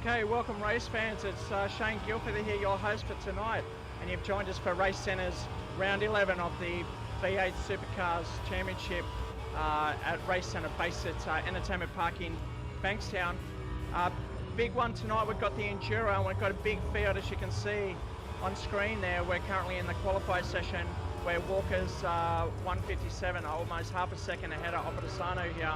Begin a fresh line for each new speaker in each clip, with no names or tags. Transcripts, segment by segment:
Okay, welcome race fans. It's Shane Gilfeather here, your host for tonight, and you've joined us for Racecentre's round 11 of the V8 Supercars Championship at Racecentre, based at Entertainment Park in Bankstown. Big one tonight. We've got the Enduro, and we've got a big field, as you can see on screen there. We're currently in the qualified session where Walker's 157, almost half a second ahead of Opedisano here,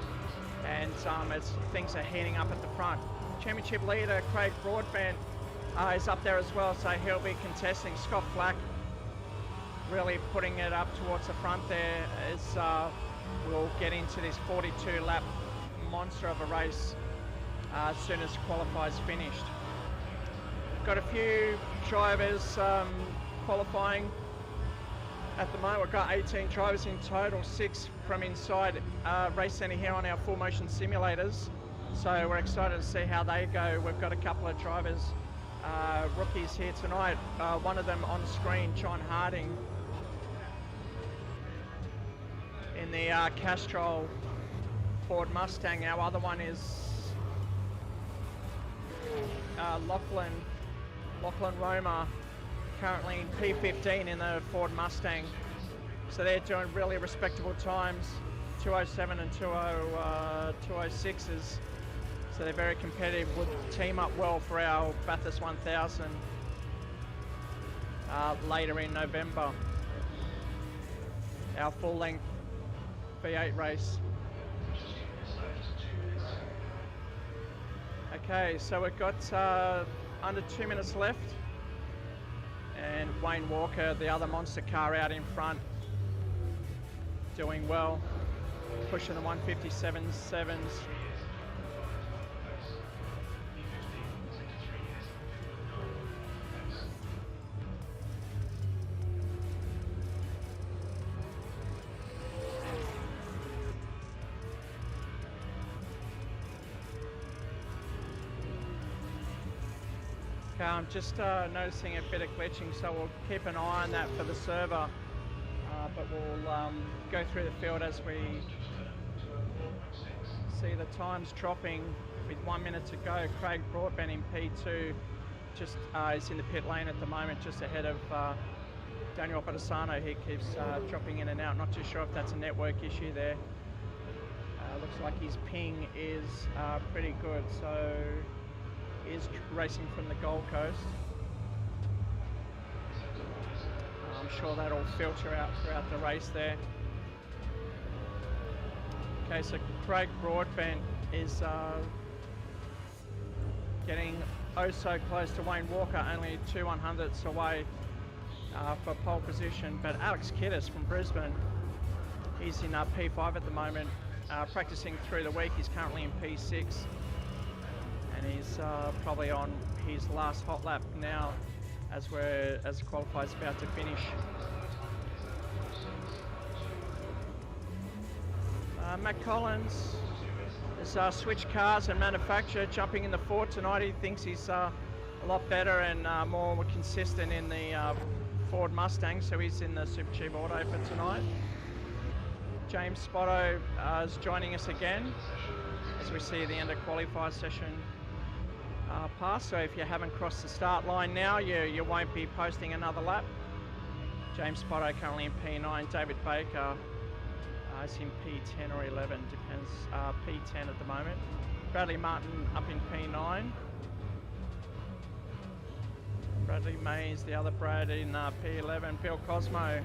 and as things are heating up at the front. Championship leader Craig Broadbent is up there as well, so he'll be contesting. Scott Flack really putting it up towards the front there as we'll get into this 42 lap monster of a race as soon as qualify's finished. Got a few drivers qualifying at the moment. We've got 18 drivers in total, 6 from inside Racecentre here on our full motion simulators. So we're excited to see how they go. We've got a couple of drivers, rookies here tonight. One of them on screen, John Harding, in the Castrol Ford Mustang. Our other one is Lachlan Roma, currently in P15 in the Ford Mustang. So they're doing really respectable times, 207 and 206s. So they're very competitive, would team up well for our Bathurst 1000 later in November. Our full length V8 race. Okay, so we've got under 2 minutes left, and Wayne Walker, the other monster car out in front, doing well, pushing the 157.7s. I'm just noticing a bit of glitching, so we'll keep an eye on that for the server, but we'll go through the field as we see the times dropping with 1 minute to go. Craig Broadbent in P2 just is in the pit lane at the moment, just ahead of Daniel Opedisano. He keeps dropping in and out. Not too sure if that's a network issue there. Looks like his ping is pretty good, so is racing from the Gold Coast. I'm sure that'll filter out throughout the race there. Okay, so Craig Broadbent is getting oh so close to Wayne Walker, only 2 100ths away for pole position. But Alex Kiddis from Brisbane, he's in P5 at the moment, practicing through the week. He's currently in P6. And he's probably on his last hot lap now as the qualifier's about to finish. Matt Collins has switched cars and manufacturer, jumping in the Ford tonight. He thinks he's a lot better and more consistent in the Ford Mustang, so he's in the Super Cheap Auto for tonight. James Spotto is joining us again as we see the end of qualifier session pass. So if you haven't crossed the start line now, you won't be posting another lap. James Spotto currently in P9. David Baker is in P10 or 11, depends. P10 at the moment. Bradley Martin up in P9. Bradley Mays, the other Brad, in P11. Bill Cosmo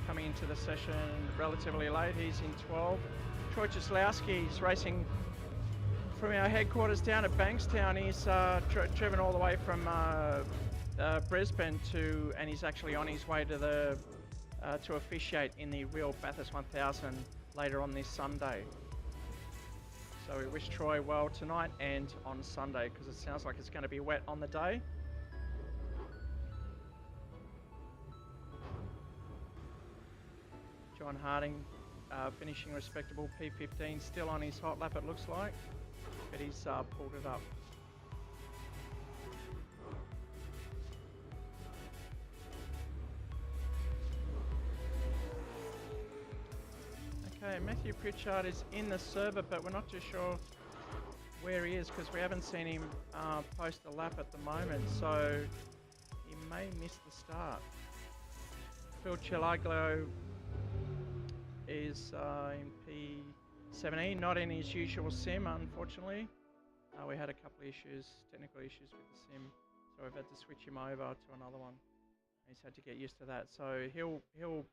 coming into the session relatively late. He's in 12. Troy Cieslowski is racing from our headquarters down at Bankstown. He's driven all the way from Brisbane and he's actually on his way to officiate in the real Bathurst 1000 later on this Sunday. So we wish Troy well tonight and on Sunday, because it sounds like it's going to be wet on the day. John Harding finishing respectable P15, still on his hot lap it looks like, but he's pulled it up. Okay, Matthew Pritchard is in the server, but we're not too sure where he is, because we haven't seen him post a lap at the moment, so he may miss the start. Phil Chilaglo is in P17, not in his usual sim, unfortunately. We had a couple of issues, technical issues with the sim, so we've had to switch him over to another one. He's had to get used to that, so he'll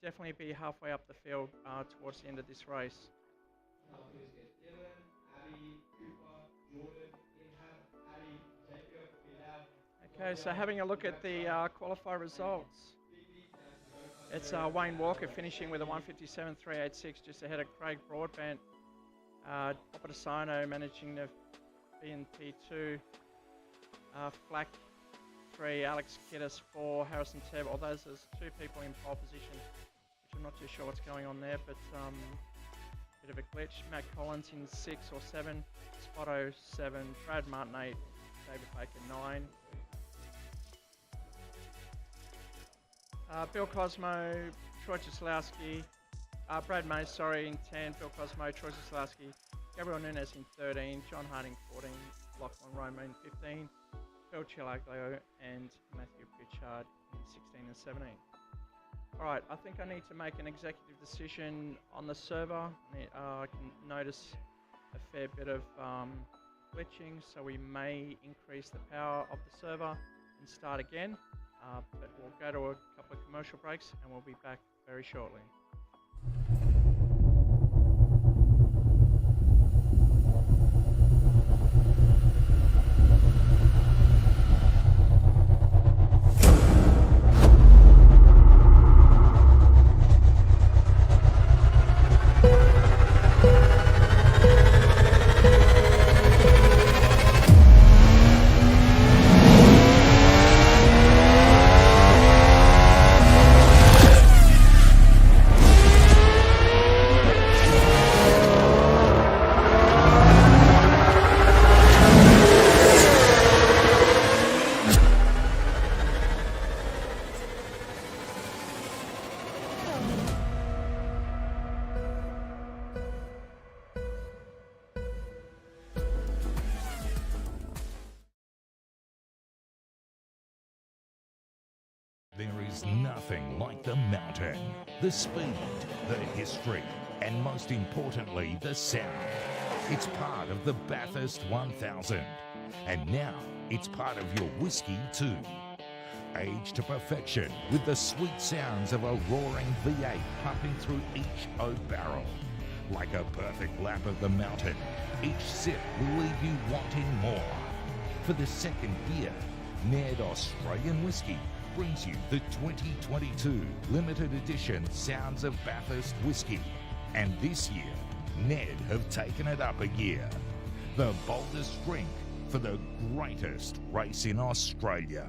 definitely be halfway up the field towards the end of this race. Okay, so having a look at the qualifier results. It's Wayne Walker finishing with a 157.386, just ahead of Craig Broadbent. Papadasano managing to be in P2. Flack 3, Alex Kittis 4, Harrison Tebb. Although there's 2 people in pole position, which I'm not too sure what's going on there, but bit of a glitch. Matt Collins in 6 or 7, Spotto 7, Brad Martin 8, David Baker 9. Bill Cosmo, Troy Jaslowski, Brad Mays, sorry, in 10, Bill Cosmo, Troy Jaslowski, Gabriel Nunes in 13, John Harding 14, Lachlan Roma in 15, Phil Chilaglo and Matthew Pritchard in 16 and 17. Alright, I think I need to make an executive decision on the server. I can notice a fair bit of glitching, so we may increase the power of the server and start again. But we'll go to a couple of commercial breaks and we'll be back very shortly.
There is nothing like the mountain, the speed, the history, and most importantly, the sound. It's part of the Bathurst 1000, and now it's part of your whiskey too. Aged to perfection with the sweet sounds of a roaring V8 pumping through each oak barrel. Like a perfect lap of the mountain, each sip will leave you wanting more. For the second year, Ned Australian Whiskey brings you the 2022 limited edition Sounds of Bathurst Whiskey. And this year, Ned have taken it up a gear. The boldest drink for the greatest race in Australia.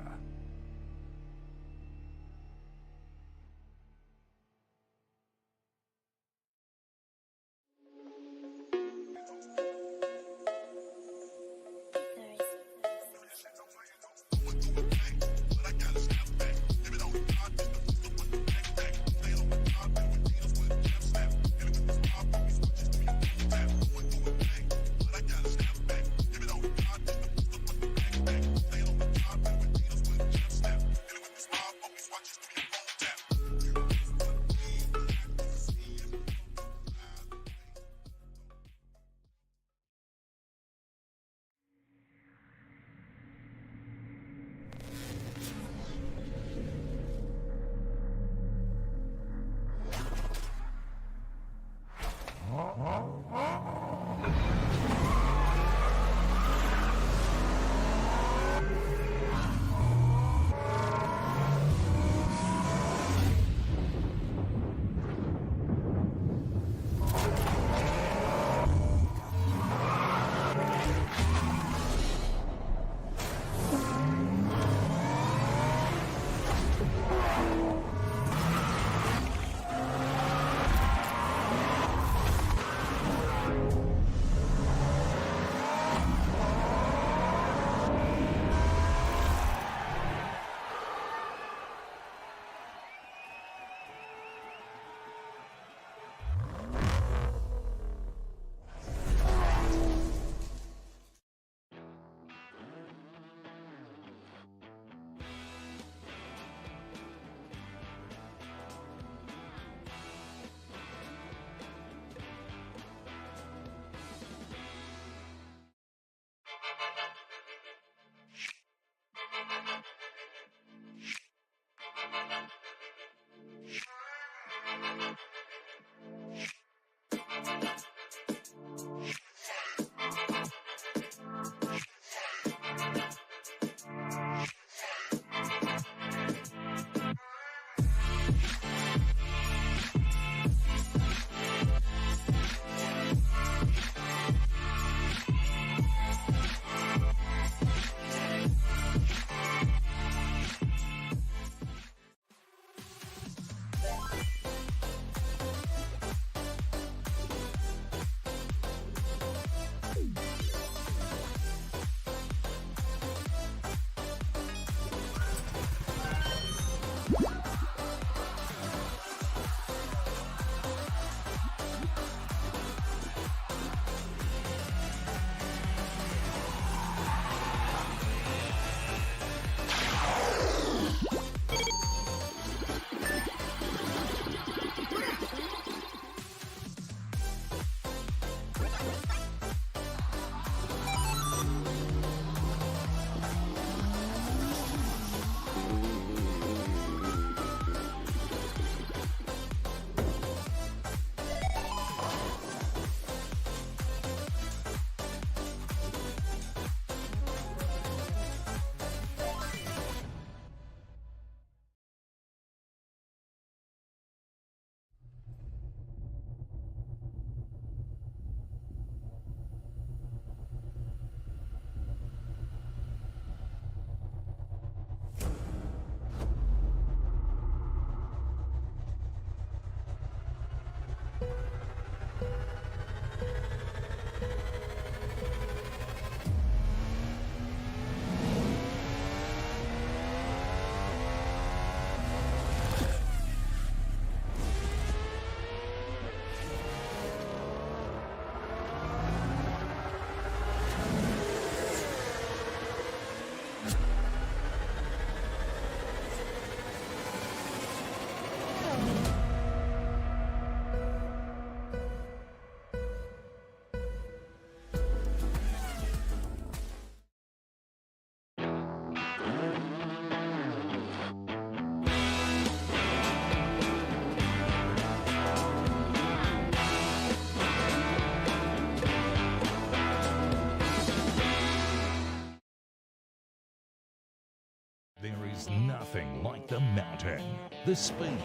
is nothing like the mountain. The speed,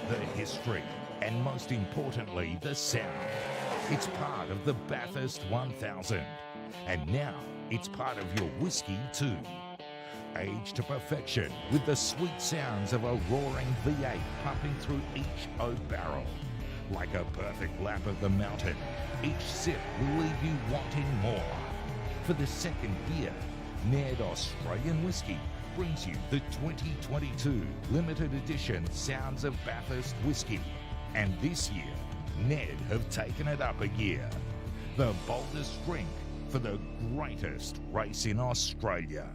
the history, and most importantly, the sound. It's part of the Bathurst 1000. And now it's part of your whiskey too. Aged to perfection with the sweet sounds of a roaring V8 pumping through each oak barrel. Like a perfect lap of the mountain, each sip will leave you wanting more. For the second year, Ned Australian Whiskey brings you the 2022 limited edition Sounds of Bathurst Whiskey. And this year, Ned have taken it up a gear. The boldest drink for the greatest race in Australia.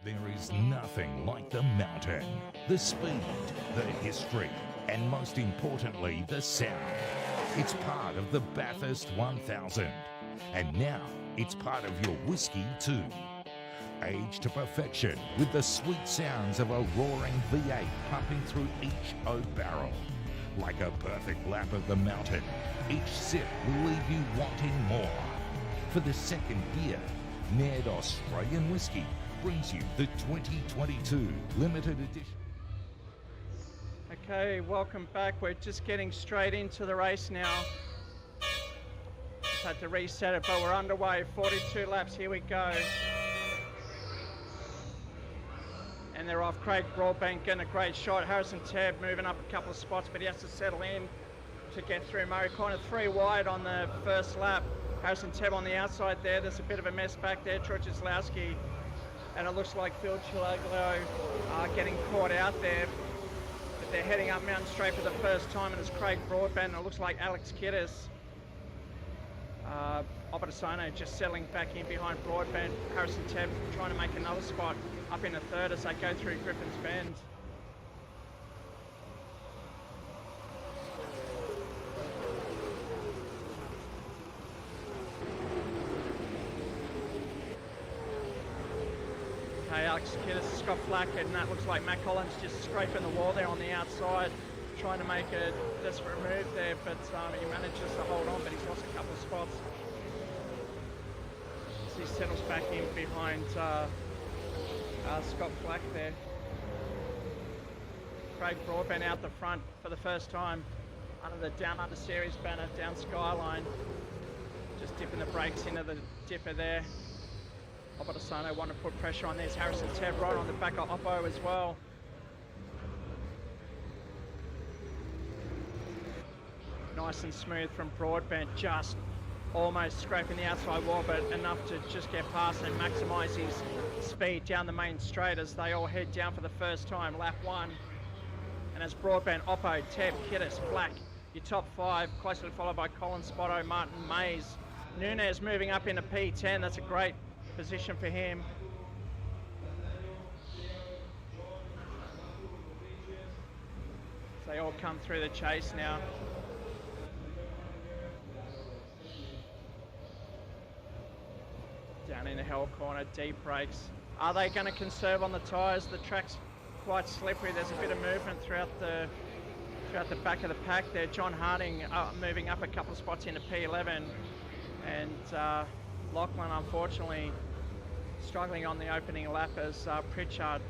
There is nothing like the mountain, the speed, the history, and most importantly, the sound. It's part of the Bathurst 1000, and now it's part of your whiskey too. Aged to perfection with the sweet sounds of a roaring V8 pumping through each oak barrel. Like a perfect lap of the mountain, each sip will leave you wanting more. For the second year, Ned Australian Whiskey brings you the 2022 limited edition.
Okay, welcome back. We're just getting straight into the race now. Just had to reset it, but we're underway. 42 laps, here we go. And they're off. Craig Broadbent getting a great shot. Harrison Tebb moving up a couple of spots, but he has to settle in to get through Murray Corner. 3 wide on the first lap. Harrison Tebb on the outside there. There's a bit of a mess back there. Troy Jaslowski. And it looks like Phil Chilaglio getting caught out there. But they're heading up Mountain Straight for the first time, and it's Craig Broadbent, and it looks like Alex Kiddis. Obatasano just settling back in behind Broadbent. Harrison Tebb trying to make another spot up in the third as they go through Griffin's Bend. Okay, Alex Kiddis, Scott Flack, and that looks like Matt Collins just scraping the wall there on the outside, trying to make a desperate move there, but he manages to hold on, but he's lost a couple of spots. As he settles back in behind Scott Flack there. Craig Broadbent out the front for the first time under the Down Under Series banner, down Skyline. Just dipping the brakes into the dipper there. Obatasano want to put pressure on. There's Harrison Tebb right on the back of Oppo as well. Nice and smooth from Broadbent, just almost scraping the outside wall, but enough to just get past and maximise his speed down the main straight as they all head down for the first time, lap 1. And as Broadbent, Oppo, Tebb, Kiddis, Flack, your top 5, closely followed by Colin Spotto, Martin Mays. Nunez moving up into P10, that's a great position for him. They all come through the chase now. Down in the hell corner, deep brakes. Are they going to conserve on the tyres? The track's quite slippery. There's a bit of movement throughout the back of the pack there. John Harding moving up a couple of spots into P11, and Lachlan unfortunately struggling on the opening lap as Pritchard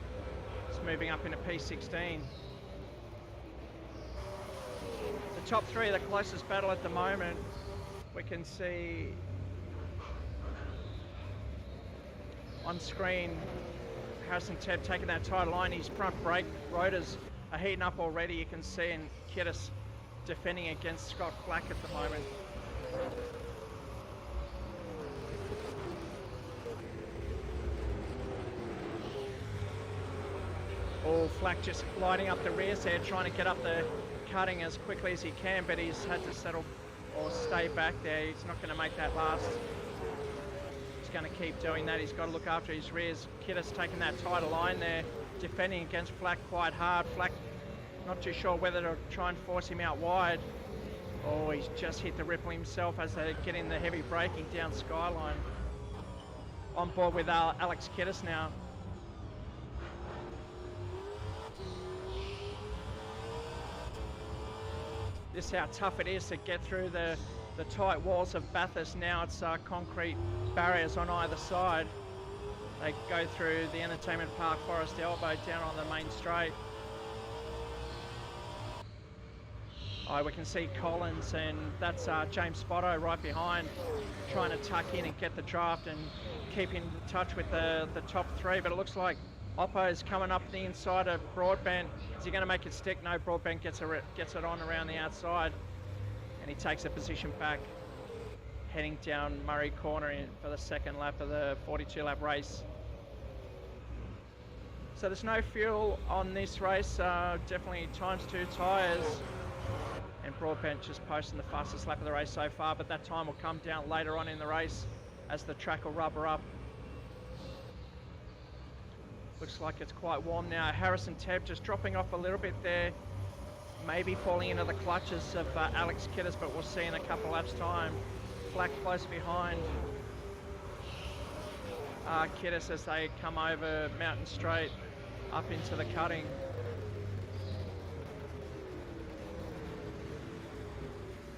is moving up into P16. The top 3 are the closest battle at the moment. We can see on screen Harrison Tebb taking that tight line. His front brake rotors are heating up already, you can see, and Kiddis defending against Scott Flack at the moment. Oh, Flack just lighting up the rears there, trying to get up the cutting as quickly as he can, but he's had to settle or stay back there. He's not going to make that last. He's going to keep doing that. He's got to look after his rears. Kiddis taking that tighter line there, defending against Flack quite hard. Flack not too sure whether to try and force him out wide. Oh, he's just hit the ripple himself as they're getting the heavy braking down Skyline. On board with Alex Kiddis now. This is how tough it is to get through the tight walls of Bathurst. Now it's concrete barriers on either side. They go through the Entertainment Park Forest Elbow down on the main straight. Oh, we can see Collins, and that's James Spotto right behind, trying to tuck in and get the draft and keep in touch with the top 3. But it looks like Oppo's coming up the inside of Broadbent. Is he going to make it stick? No, Broadbent gets it on around the outside, and he takes a position back, heading down Murray Corner for the second lap of the 42-lap race. So there's no fuel on this race, definitely ×2 tyres. And Broadbent just posting the fastest lap of the race so far, but that time will come down later on in the race as the track will rubber up. Looks like it's quite warm now. Harrison Tebb just dropping off a little bit there. Maybe falling into the clutches of Alex Kiddis, but we'll see in a couple laps time. Flack close behind Kiddis as they come over Mountain Straight up into the cutting.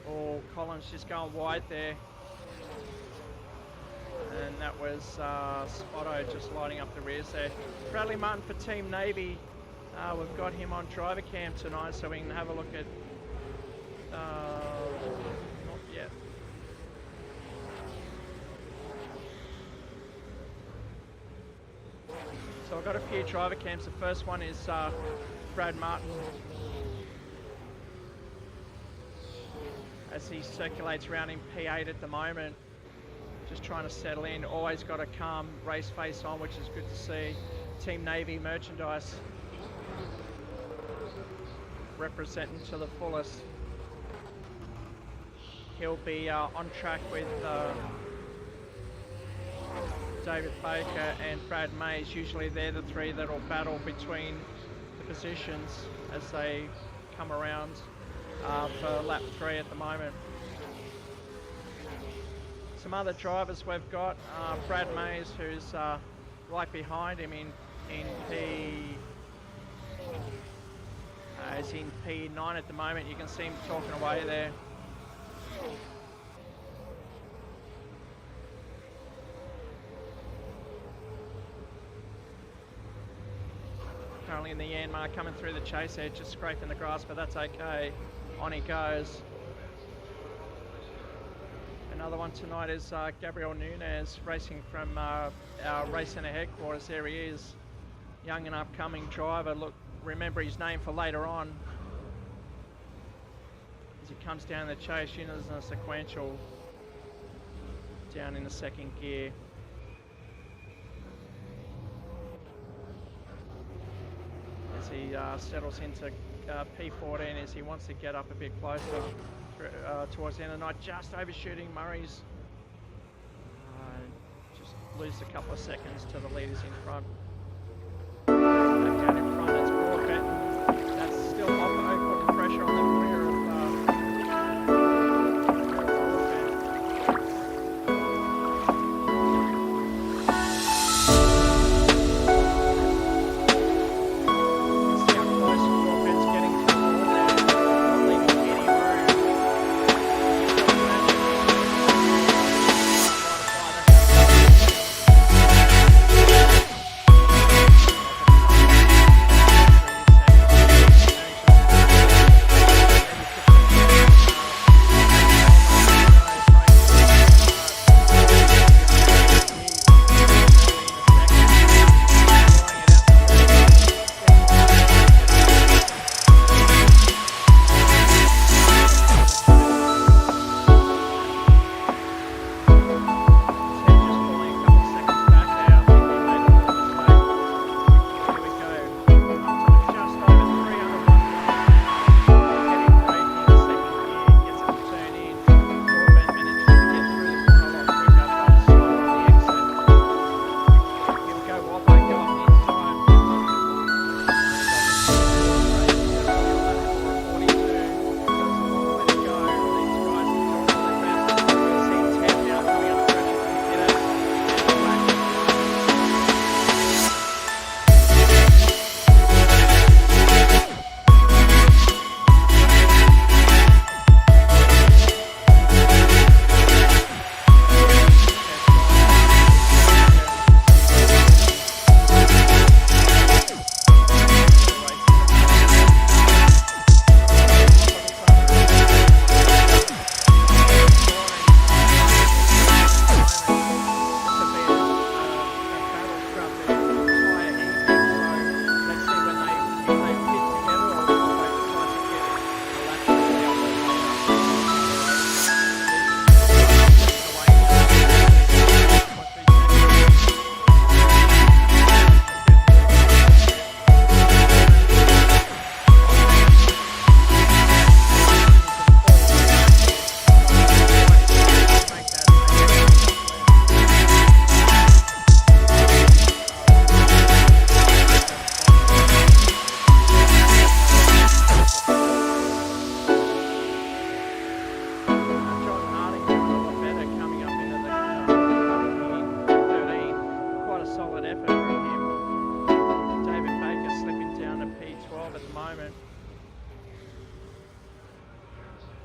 Oh, Collins just going wide there. And that was Spotto just lighting up the rears there. Bradley Martin for Team Navy. We've got him on driver cam tonight, so we can have a look at... not yet. So I've got a few driver cams. The first one is Brad Martin, as he circulates around in P8 at the moment. Just trying to settle in. Always got a calm race face on, which is good to see. Team Navy merchandise representing to the fullest. He'll be on track with David Baker and Brad Mays. Usually they're the three that will battle between the positions as they come around for lap 3 at the moment. Some other drivers we've got, Brad Mays, who's right behind him in is in P9 at the moment. You can see him talking away there. Currently in the Yanmar, coming through the chase edge, just scraping the grass, but that's okay. On he goes. Another one tonight is Gabriel Nunez, racing from our Racecentre headquarters. There he is, young and upcoming driver. Look, remember his name for later on. As he comes down the chase, you know, there's a sequential down in the second gear. As he settles into P14, as he wants to get up a bit closer towards the end of the night, just overshooting Murray's. Just lose a couple of seconds to the leaders in front. Back down in front, that's Broadbent. That's still Oppo putting pressure on the rear of Broadbent. See how close Broadbent's getting to the wall there, not leaving any room.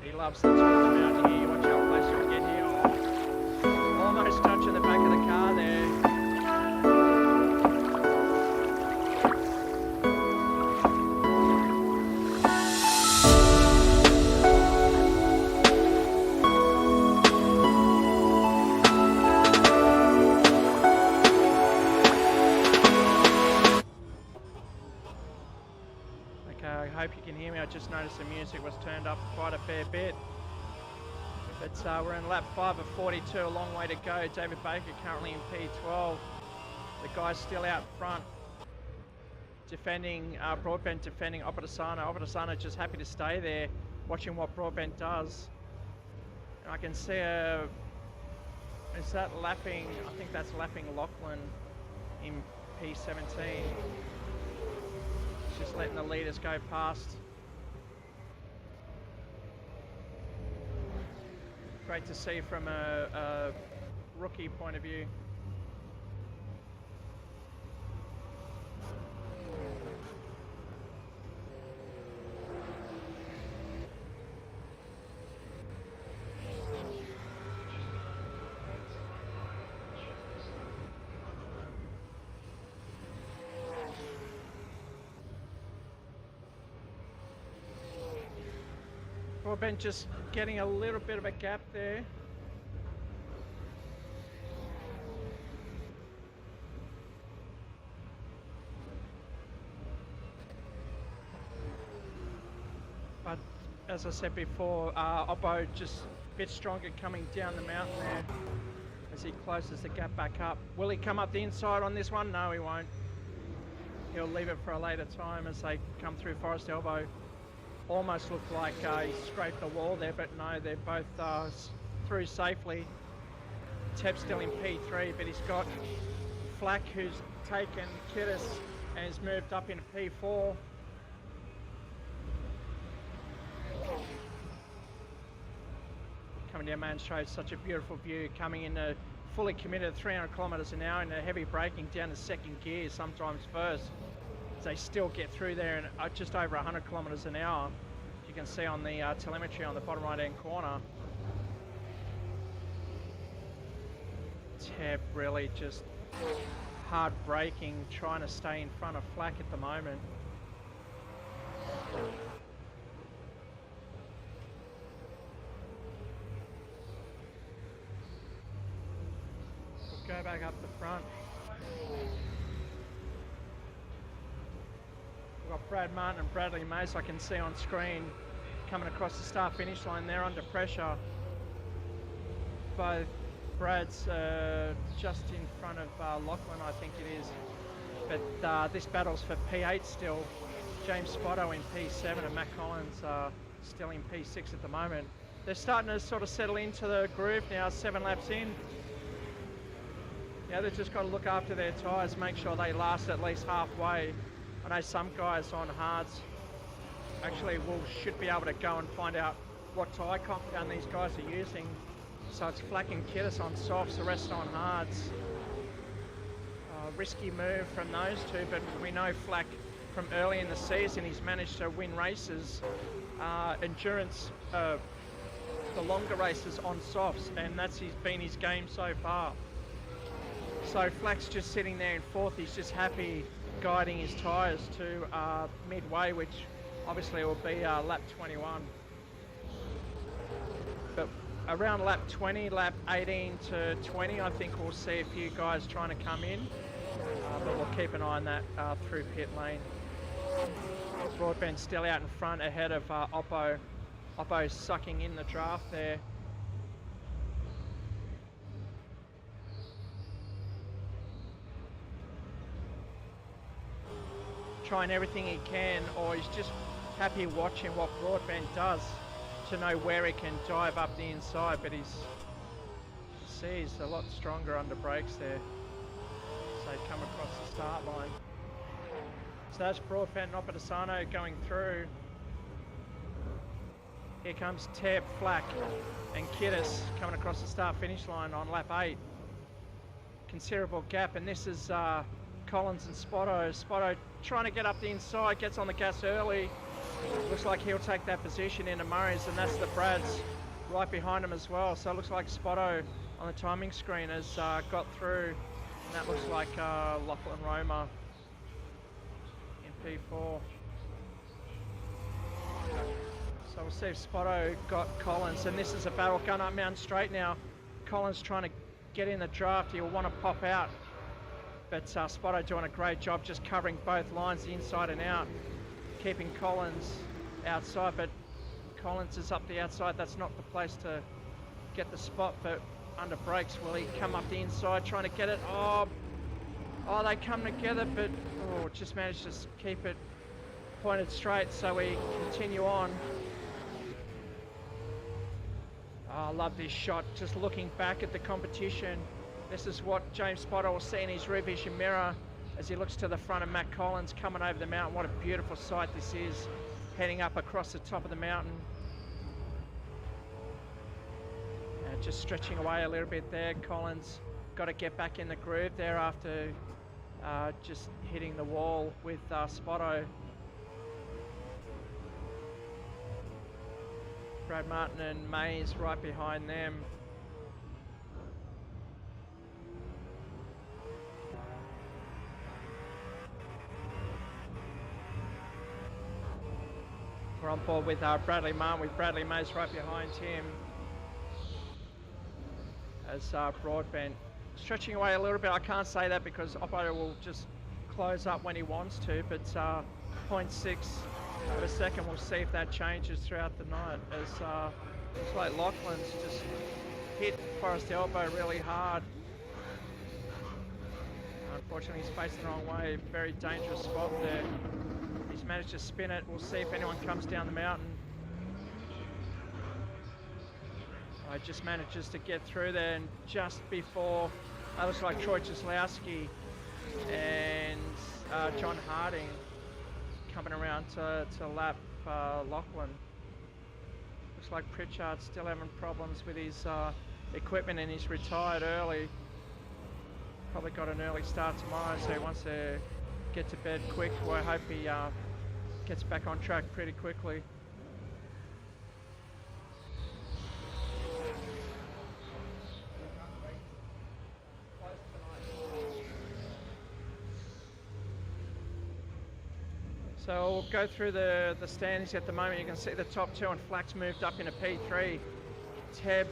He loves the top of the mountain here. You watch how close he'll get here. Oh, almost touching the back of the car there. I hope you can hear me. I just noticed the music was turned up quite a fair bit. But we're in lap 5 of 42, a long way to go. David Baker currently in P12. The guy's still out front, defending, Broadbent defending Opedasano. Opedasano just happy to stay there, watching what Broadbent does. And I can see is that lapping, I think that's lapping Lachlan in P17. Just letting the leaders go past. Great to see from a rookie point of view. Broadbent just getting a little bit of a gap there. But as I said before, Oppo just a bit stronger coming down the mountain there as he closes the gap back up. Will he come up the inside on this one? No, he won't. He'll leave it for a later time as they come through Forest Elbow. Almost looked like he scraped the wall there, but no, they're both through safely. Teb's still in P3, but he's got Flack, who's taken Kiddis and has moved up into P4. Coming down Main Straight, such a beautiful view, coming in fully committed 300 kilometres an hour in a heavy braking down to second gear, sometimes first. They still get through there in just over 100 kilometres an hour. You can see on the telemetry on the bottom right hand corner. Teb really just hard braking, trying to stay in front of Flack at the moment. We'll go back up the front. We've got Brad Martin and Bradley Mace, I can see on screen, coming across the start finish line. They're under pressure. Both Brad's just in front of Lachlan, I think it is. But this battle's for P8 still. James Spotto in P7 and Matt Collins still in P6 at the moment. They're starting to sort of settle into the groove now, 7 laps in. Yeah, they've just got to look after their tyres, make sure they last at least halfway. I know some guys on hards actually should be able to go and find out what tyre compound these guys are using. So it's Flack and Kiddis on softs, the rest on hards. Risky move from those two, but we know Flack from early in the season, he's managed to win races, endurance, the longer races on softs, and that's been his game so far. So Flack's just sitting there in fourth, he's just happy guiding his tyres to midway, which obviously will be lap 21. But around lap 20, lap 18 to 20, I think we'll see a few guys trying to come in, but we'll keep an eye on that through pit lane. Broadbent still out in front ahead of Oppo. Oppo sucking in the draft there. Trying everything he can, or he's just happy watching what Broadbent does to know where he can dive up the inside, but he's a lot stronger under brakes there. So come across the start line. So that's Broadbent and Opedasano going through. Here comes Teb, Flack and Kiddis coming across the start finish line on lap 8. Considerable gap, and this is Collins and Spotto. Spotto trying to get up the inside, gets on the gas early, Looks like he'll take that position into Murray's, and that's the Brad's right behind him as well. So it looks like Spotto on the timing screen has got through, and that looks like Lachlan Roma in P4. So we'll see if Spotto got Collins, and this is a battle gun up Mountain Straight now. Collins trying to get in the draft, he'll want to pop out, but Spotto doing a great job just covering both lines, the inside and out, keeping Collins outside, but Collins is up the outside. That's not the place to get the spot, but under brakes, will he come up the inside trying to get it? Oh, they come together, but just managed to keep it pointed straight, so we continue on. Oh, I love this shot, just looking back at the competition. This is what James Spotto will see in his rear vision mirror as he looks to the front of Matt Collins coming over the mountain. What a beautiful sight this is, heading up across the top of the mountain. Just stretching away a little bit there. Collins got to get back in the groove there after just hitting the wall with Spotto. Brad Martin and Mays right behind them. We're on board with Bradley Martin, with Bradley Mays right behind him. As Broadbent stretching away a little bit. I can't say that because Oppo will just close up when he wants to, but 0.6 of a second, we'll see if that changes throughout the night, as looks like Lachlan's just hit Forrest Elbow really hard. Unfortunately, he's facing the wrong way. Very dangerous spot there. He's managed to spin it. We'll see if anyone comes down the mountain. Just manages to get through there, and just before, looks like Troy Cieslowski and John Harding coming around to lap Lachlan. Looks like Pritchard's still having problems with his equipment, and he's retired early. Probably got an early start tomorrow, so he wants to get to bed quick. Well, I hope he gets back on track pretty quickly. So we'll go through the standings at the moment. You can see the top two, and Flack's moved up into P3. Teb,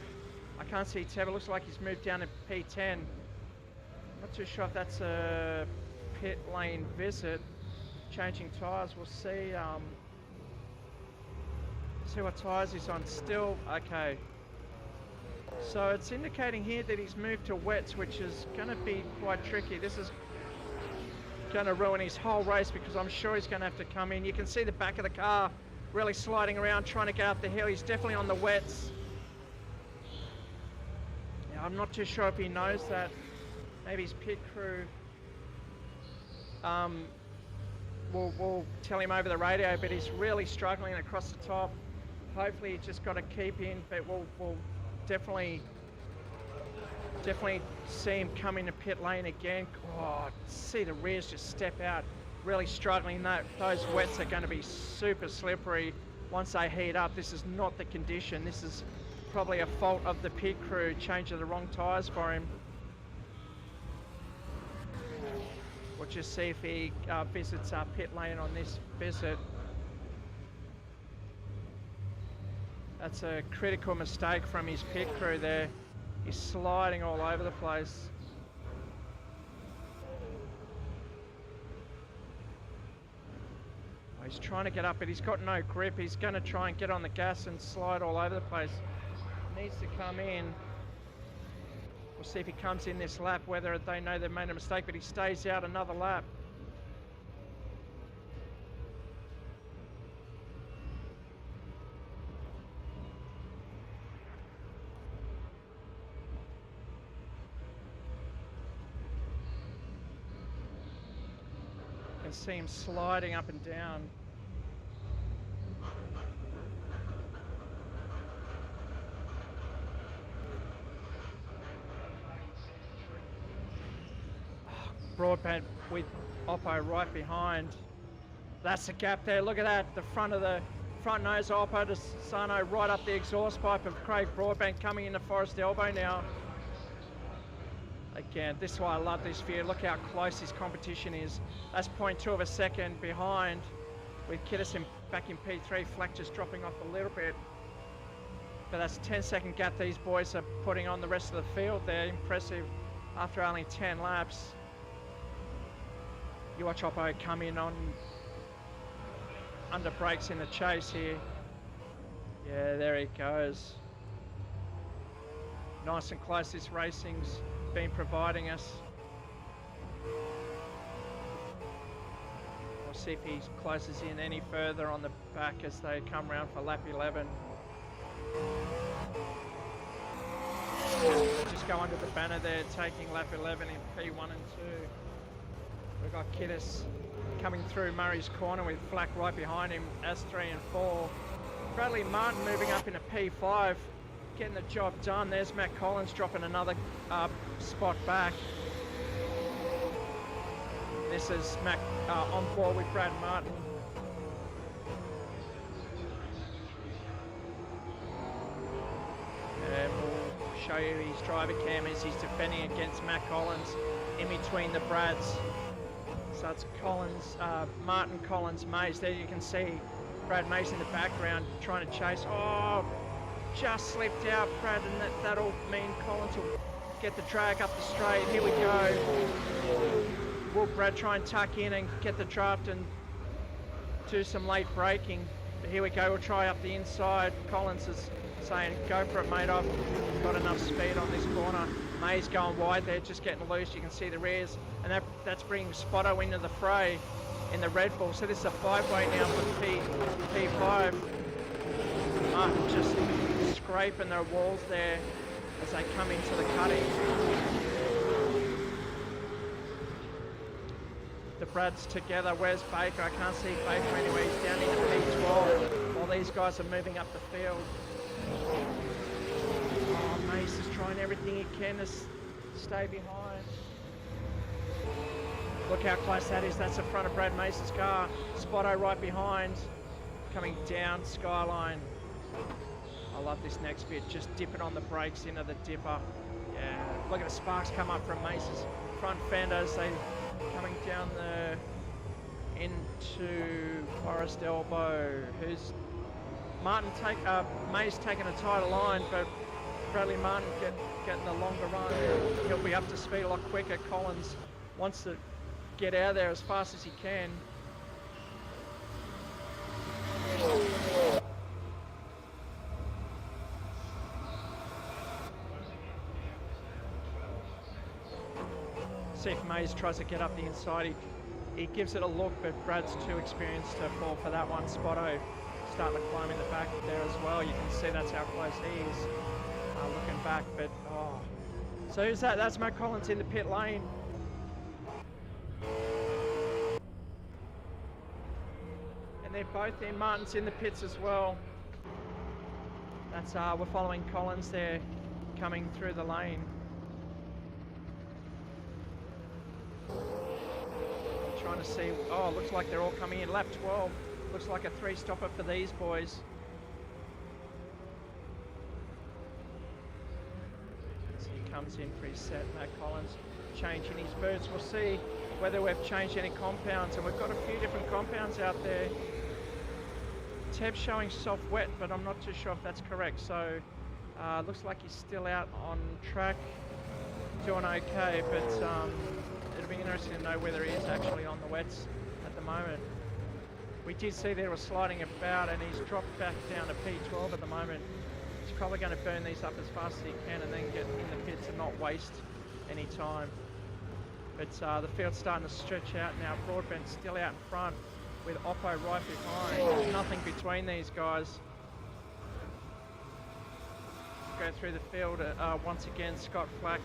I can't see Teb. It looks like he's moved down to P10. Not too sure if that's a pit lane visit. Changing tyres, we'll see. See what tyres he's on. Still, okay. So it's indicating here that he's moved to wets, which is going to be quite tricky. This is going to ruin his whole race, because I'm sure he's going to have to come in. You can see the back of the car really sliding around, trying to get up the hill. He's definitely on the wets. Yeah, I'm not too sure if he knows that. Maybe his pit crew will tell him over the radio, but he's really struggling across the top. Hopefully he's just got to keep in, but we'll definitely see him come into pit lane again. Oh, see the rears just step out, really struggling. Those wets are going to be super slippery once they heat up. This is not the condition. This is probably a fault of the pit crew changing the wrong tyres for him. We'll just see if he visits our pit lane on this visit. That's a critical mistake from his pit crew there. He's sliding all over the place. Oh, he's trying to get up, but he's got no grip. He's going to try and get on the gas and slide all over the place. Needs to come in. We'll see if he comes in this lap, whether they know they've made a mistake, but he stays out another lap. See him sliding up and down. Broadbent with Oppo right behind. That's the gap there. Look at that. The front nose Oppo to Sano right up the exhaust pipe of Craig Broadbent coming into Forest Elbow now. Again, this is why I love this view. Look how close his competition is. That's 0.2 of a second behind with Kittis back in P3. Flack just dropping off a little bit. But that's a 10-second gap these boys are putting on the rest of the field there. Impressive after only 10 laps. You watch Oppo come in on under brakes in the chase here. Yeah, there he goes. Nice and close this racing's been providing us. We'll see if he closes in any further on the back as they come round for lap 11. Just go under the banner there, taking lap 11 in P1 and 2. We've got Kittis coming through Murray's corner with Flack right behind him as 3 and 4. Bradley Martin moving up into P5, getting the job done. There's Matt Collins dropping another spot back. This is Mac on board with Brad Martin. And we'll show you his driver cam as he's defending against Matt Collins in between the Brads. So it's Collins, Martin, Collins, Mays. There you can see Brad Mays in the background trying to chase. Oh, just slipped out, Brad, and that'll mean Collins will get the drag up the straight. Here we go. Will Brad try and tuck in and get the draft and do some late braking? But here we go, we'll try up the inside. Collins is saying, go for it, mate, I've got enough speed on this corner. Mays going wide there, just getting loose. You can see the rears, and that's bringing Spotto into the fray in the Red Bull. So this is a 5-way now for P5. Martin just scraping their walls there as they come into the cutting. The Brads together. Where's Baker? I can't see Baker anywhere. He's down into P12 while these guys are moving up the field. Oh, Mace is trying everything he can to stay behind. Look how close that is. That's the front of Brad Mace's car. Spotto right behind, coming down Skyline. I love this next bit, just dipping on the brakes into the dipper. Yeah, look at the sparks come up from Mace's front fenders. They coming down into Forest Elbow. Who's Mays taking a tighter line, but Bradley Martin getting the longer run. He'll be up to speed a lot quicker. Collins wants to get out of there as fast as he can. See if Mays tries to get up the inside. He gives it a look, but Brad's too experienced to fall for that one. Spotto starting to climb in the back there as well. You can see that's how close he is looking back, but oh. So who's that? That's Matt Collins in the pit lane. And they're both in. Martin's in the pits as well. That's we're following Collins there coming through the lane. Trying to see, oh, looks like they're all coming in. Lap 12, looks like a 3-stopper for these boys. As he comes in for his set, Matt Collins changing his boots. We'll see whether we've changed any compounds, and we've got a few different compounds out there. Teb's showing soft wet, but I'm not too sure if that's correct. So looks like he's still out on track, doing okay, but it'll be interesting to know whether he is actually on the wets at the moment. We did see there was sliding about, and he's dropped back down to P12 at the moment. He's probably going to burn these up as fast as he can and then get in the pits and not waste any time. But the field's starting to stretch out now. Broadbent's still out in front with Oppo right behind. There's nothing between these guys. Go through the field once again. Scott Flack.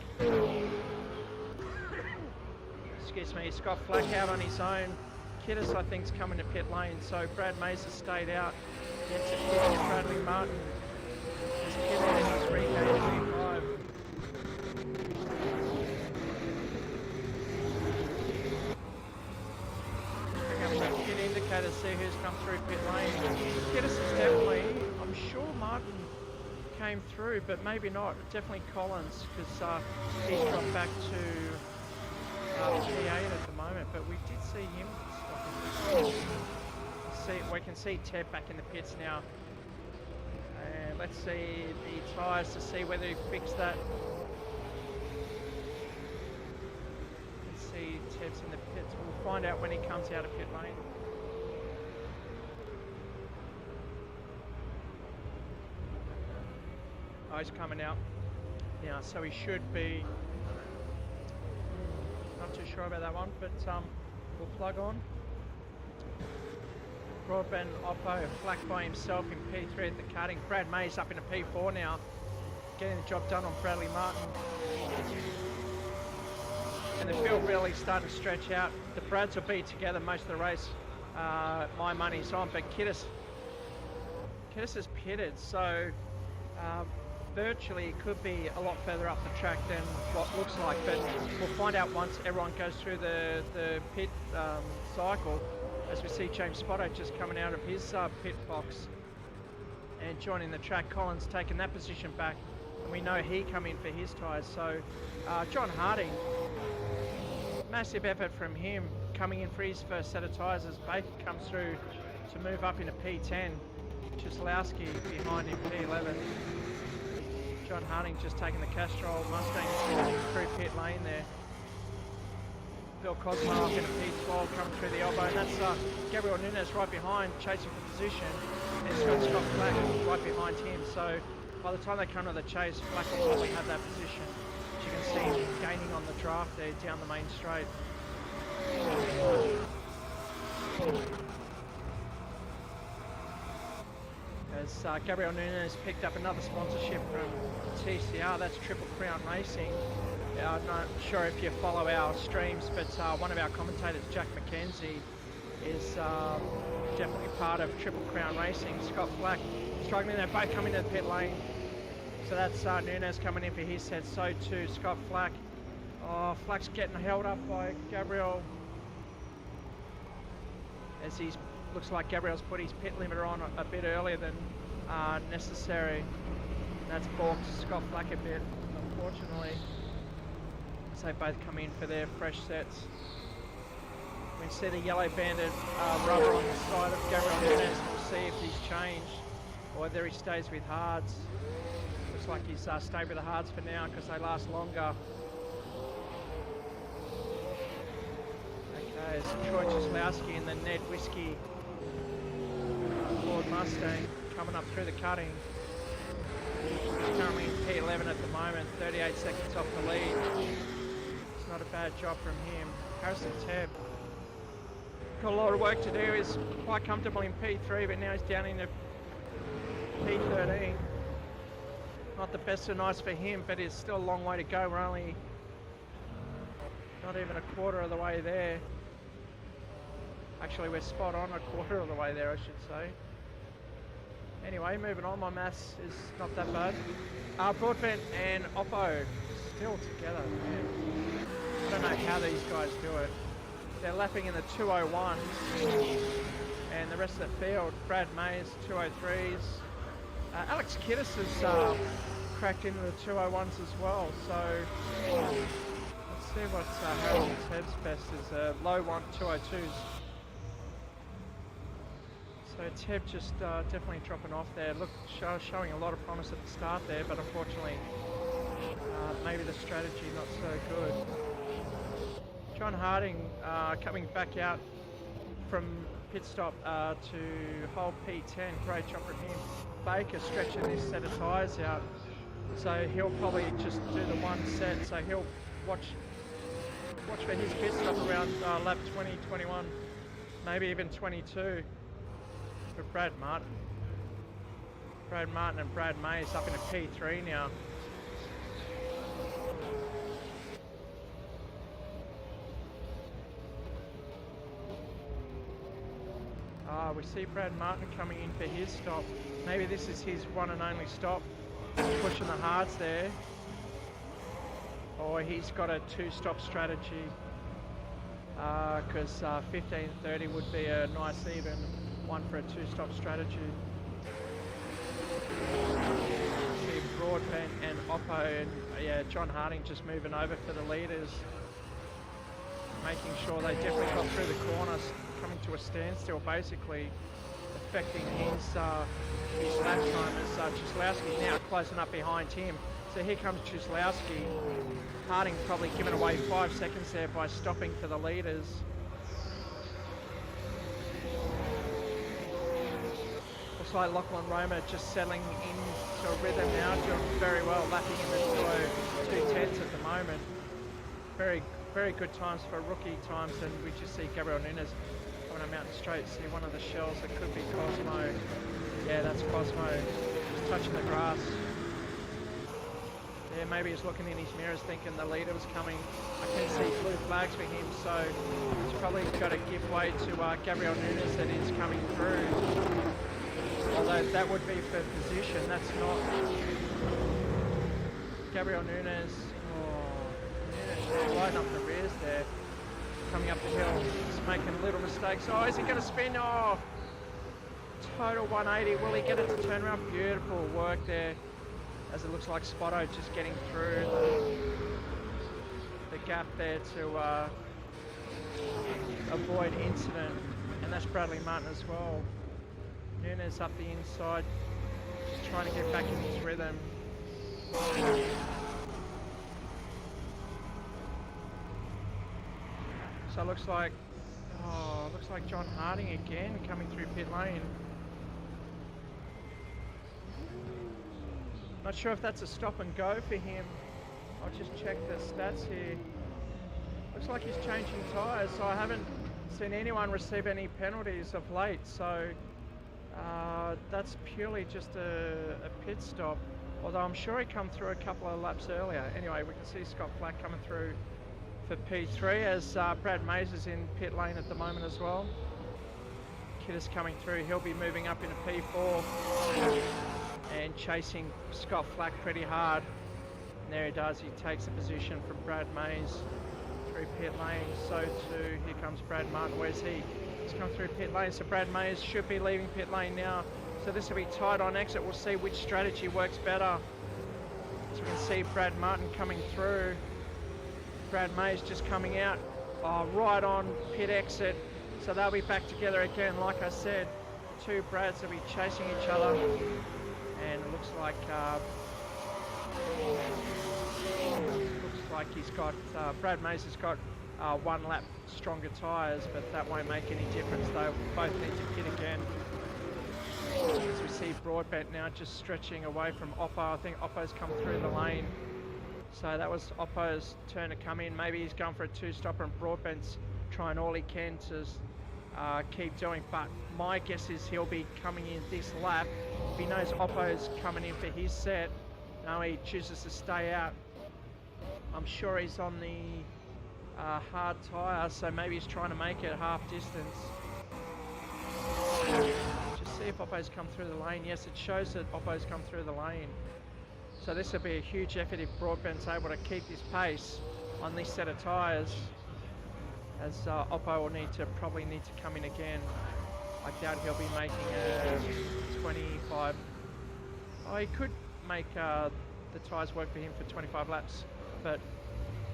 Excuse me, Scott Flack out on his own. Kittis, I think, is coming to pit lane, so Brad Mays has stayed out. Yet to get Bradley Martin. As Kittis has regained P5. Bring up the pit indicators come through pit lane. Kiddis is definitely, I'm sure Martin came through, but maybe not. Definitely Collins, because he's dropped back to P8 at the moment, but we did see him stopping. We can see Ted back in the pits now. And let's see the tyres to see whether he fixed that. Let's see Ted's in the pits. We'll find out when he comes out of pit lane. Oh, he's coming out now, so he should be. Not too sure about that one, but we'll plug on. Broadband Oppo, Flack by himself in P3 at the cutting. Brad May's up in a P4 now, getting the job done on Bradley Martin. And the field really starting to stretch out. The Brads will be together most of the race. My money's on, but Kiddis is pitted, so virtually it could be a lot further up the track than what looks like, but we'll find out once everyone goes through the pit cycle. As we see James Spotto just coming out of his pit box and joining the track. Collins taking that position back, and we know he come in for his tyres. So John Harding, massive effort from him coming in for his first set of tyres as Baker comes through to move up into P10. Chislowski behind him, P11. John Harding just taking the Castrol Mustang through pit lane there. Bill Cosmo up in a P12 coming through the elbow, and that's Gabriel Nunes right behind, chasing for position, and Scott Flack right behind him. So by the time they come to the chase, Flack will probably have that position. As you can see him gaining on the draft there down the main straight. As Gabriel Nunes picked up another sponsorship from TCR, that's Triple Crown Racing. I'm not sure if you follow our streams, but one of our commentators, Jack MacKenzie, is definitely part of Triple Crown Racing. Scott Flack struggling, they're both coming to the pit lane. So that's Nunes coming in for his set, so too Scott Flack. Oh, Flack's getting held up by Gabriel. As he's, looks like Gabriel's put his pit limiter on a bit earlier than necessary. That's balked Scott Flack a bit, unfortunately. So they both come in for their fresh sets. We see the yellow banded rubber on the side of Gabriel Nunes. We'll see if he's changed or whether he stays with hards. Looks like he's stayed with the hards for now because they last longer. Okay, so Troy Chislowski and the Ned Whiskey Ford Mustang coming up through the cutting. He's currently in P11 at the moment, 38 seconds off the lead. It's not a bad job from him. Harrison Tebb got a lot of work to do. He's quite comfortable in P3, but now he's down into P13. Not the best of nights for him, but it's still a long way to go. We're only not even a quarter of the way there. Actually, we're spot on a quarter of the way there, I should say. Anyway, moving on, my maths is not that bad. Broadbent and Oppo still together, man. I don't know how these guys do it. They're lapping in the 201s, and the rest of the field, Brad Mays, 203s. Alex Kiddis has cracked into the 201s as well, so let's see what Harold Ted's best is. Low 202s. So Teb just definitely dropping off there. Look, showing a lot of promise at the start there, but unfortunately, maybe the strategy not so good. John Harding coming back out from pit stop to hole P10. Great job from him. Baker stretching this set of tyres out, so he'll probably just do the one set. So he'll watch for his pit stop around lap 20, 21, maybe even 22. For Brad Martin. Brad Martin and Brad Mays up in a P3 now. We see Brad Martin coming in for his stop. Maybe this is his one and only stop. Pushing the hards there. Or he's got a two-stop strategy. Because 15:30 would be a nice even one for a two-stop strategy. See Broadbent and Oppo, and yeah, John Harding just moving over for the leaders, making sure they definitely got through the corner, coming to a standstill, basically affecting his lap time as Cieslawski's now closing up behind him. So here comes Cieslawski. Harding probably giving away 5 seconds there by stopping for the leaders. Looks like Lachlan Roma just settling into a rhythm now, doing very well, lapping in the 2:10s at the moment. Very, very good times for rookie times, and we just see Gabriel Nunes coming on Mountain Straight. See one of the shells, it could be Cosmo. Yeah, that's Cosmo, just touching the grass. Yeah, maybe he's looking in his mirrors thinking the leader was coming. I can see blue flags for him, so he's probably got to give way to Gabriel Nunes that is coming through. Although that would be for position, that's not. Gabriel Nunes, lighting up the rears there, coming up the hill, just making little mistakes. Oh, is he going to spin? Oh, total 180. Will he get it to turn around? Beautiful work there, as it looks like Spotto just getting through the gap there to avoid incident. And that's Bradley Martin as well. Nunes up the inside, just trying to get back in his rhythm. So it looks like John Harding again coming through pit lane. Not sure if that's a stop and go for him. I'll just check the stats here. Looks like he's changing tyres, so I haven't seen anyone receive any penalties of late, so that's purely just a pit stop, although I'm sure he come through a couple of laps earlier. Anyway, we can see Scott Flack coming through for P3 as Brad Mays is in pit lane at the moment as well. Kidder's coming through, he'll be moving up into P4 and chasing Scott Flack pretty hard. And there he does, he takes a position from Brad Mays through pit lane. So too, here comes Brad Martin. Where's he? He's come through pit lane, so Brad Mays should be leaving pit lane now. So this will be tight on exit. We'll see which strategy works better. So we can see Brad Martin coming through. Brad Mays just coming out, right on pit exit. So they'll be back together again. Like I said, two Brads will be chasing each other. And it looks like he's got, Brad Mays has got 1 lap stronger tyres, but that won't make any difference. They both need to pit again. As we see Broadbent now just stretching away from Oppo. I think Oppo's come through the lane. So that was Oppo's turn to come in. Maybe he's going for a two-stopper, and Broadbent's trying all he can to keep doing. But my guess is he'll be coming in this lap. If he knows Oppo's coming in for his set, now he chooses to stay out. I'm sure he's on the hard tyre, so maybe he's trying to make it half distance. Just see if Oppo's come through the lane. Yes, it shows that Oppo's come through the lane. So this will be a huge effort if Broadbent's able to keep his pace on this set of tyres, as Oppo will probably need to come in again. I doubt he'll be making a 25. Oh, he could make the tyres work for him for 25 laps, but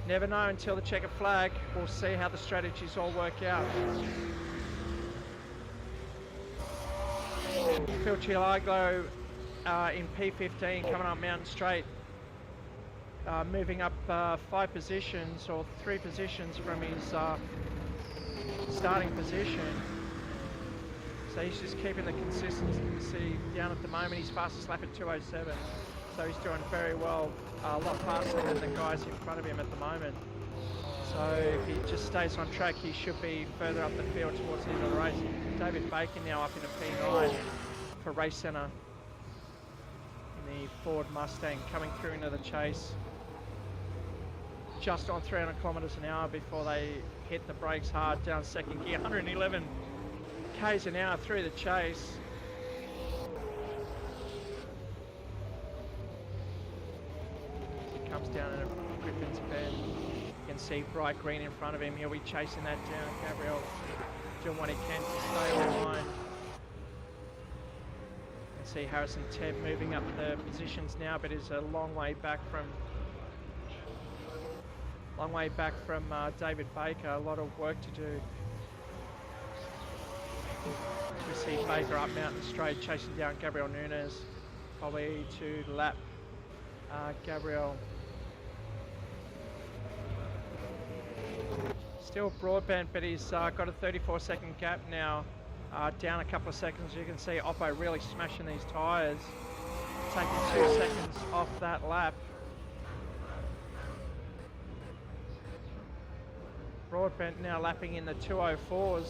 never know until the checkered flag. We'll see how the strategies all work out. Phil Chilago in P15 coming up Mountain Straight, moving up 5 positions or 3 positions from his starting position. So he's just keeping the consistency down at the moment. He's fastest lap at 2:07. So he's doing very well, a lot faster than the guys in front of him at the moment. So if he just stays on track, he should be further up the field towards the end of the race. David Bacon now up in a P9 for Racecentre in the Ford Mustang, coming through into the chase. Just on 300 kilometres an hour before they hit the brakes hard down second gear. 111 k's an hour through the chase. Comes down in a Griffin's bend. You can see bright green in front of him. He'll be chasing that down. Gabriel doing what he can to stay on line. see Harrison Tebb moving up the positions now, but is a long way back from David Baker. A lot of work to do. We see Baker up Mountain Straight chasing down Gabriel Nunes, probably to lap Gabriel. Still Broadbent, but he's got a 34-second gap now, down a couple of seconds. You can see Oppo really smashing these tyres, taking 2 seconds off that lap. Broadbent now lapping in the 204s.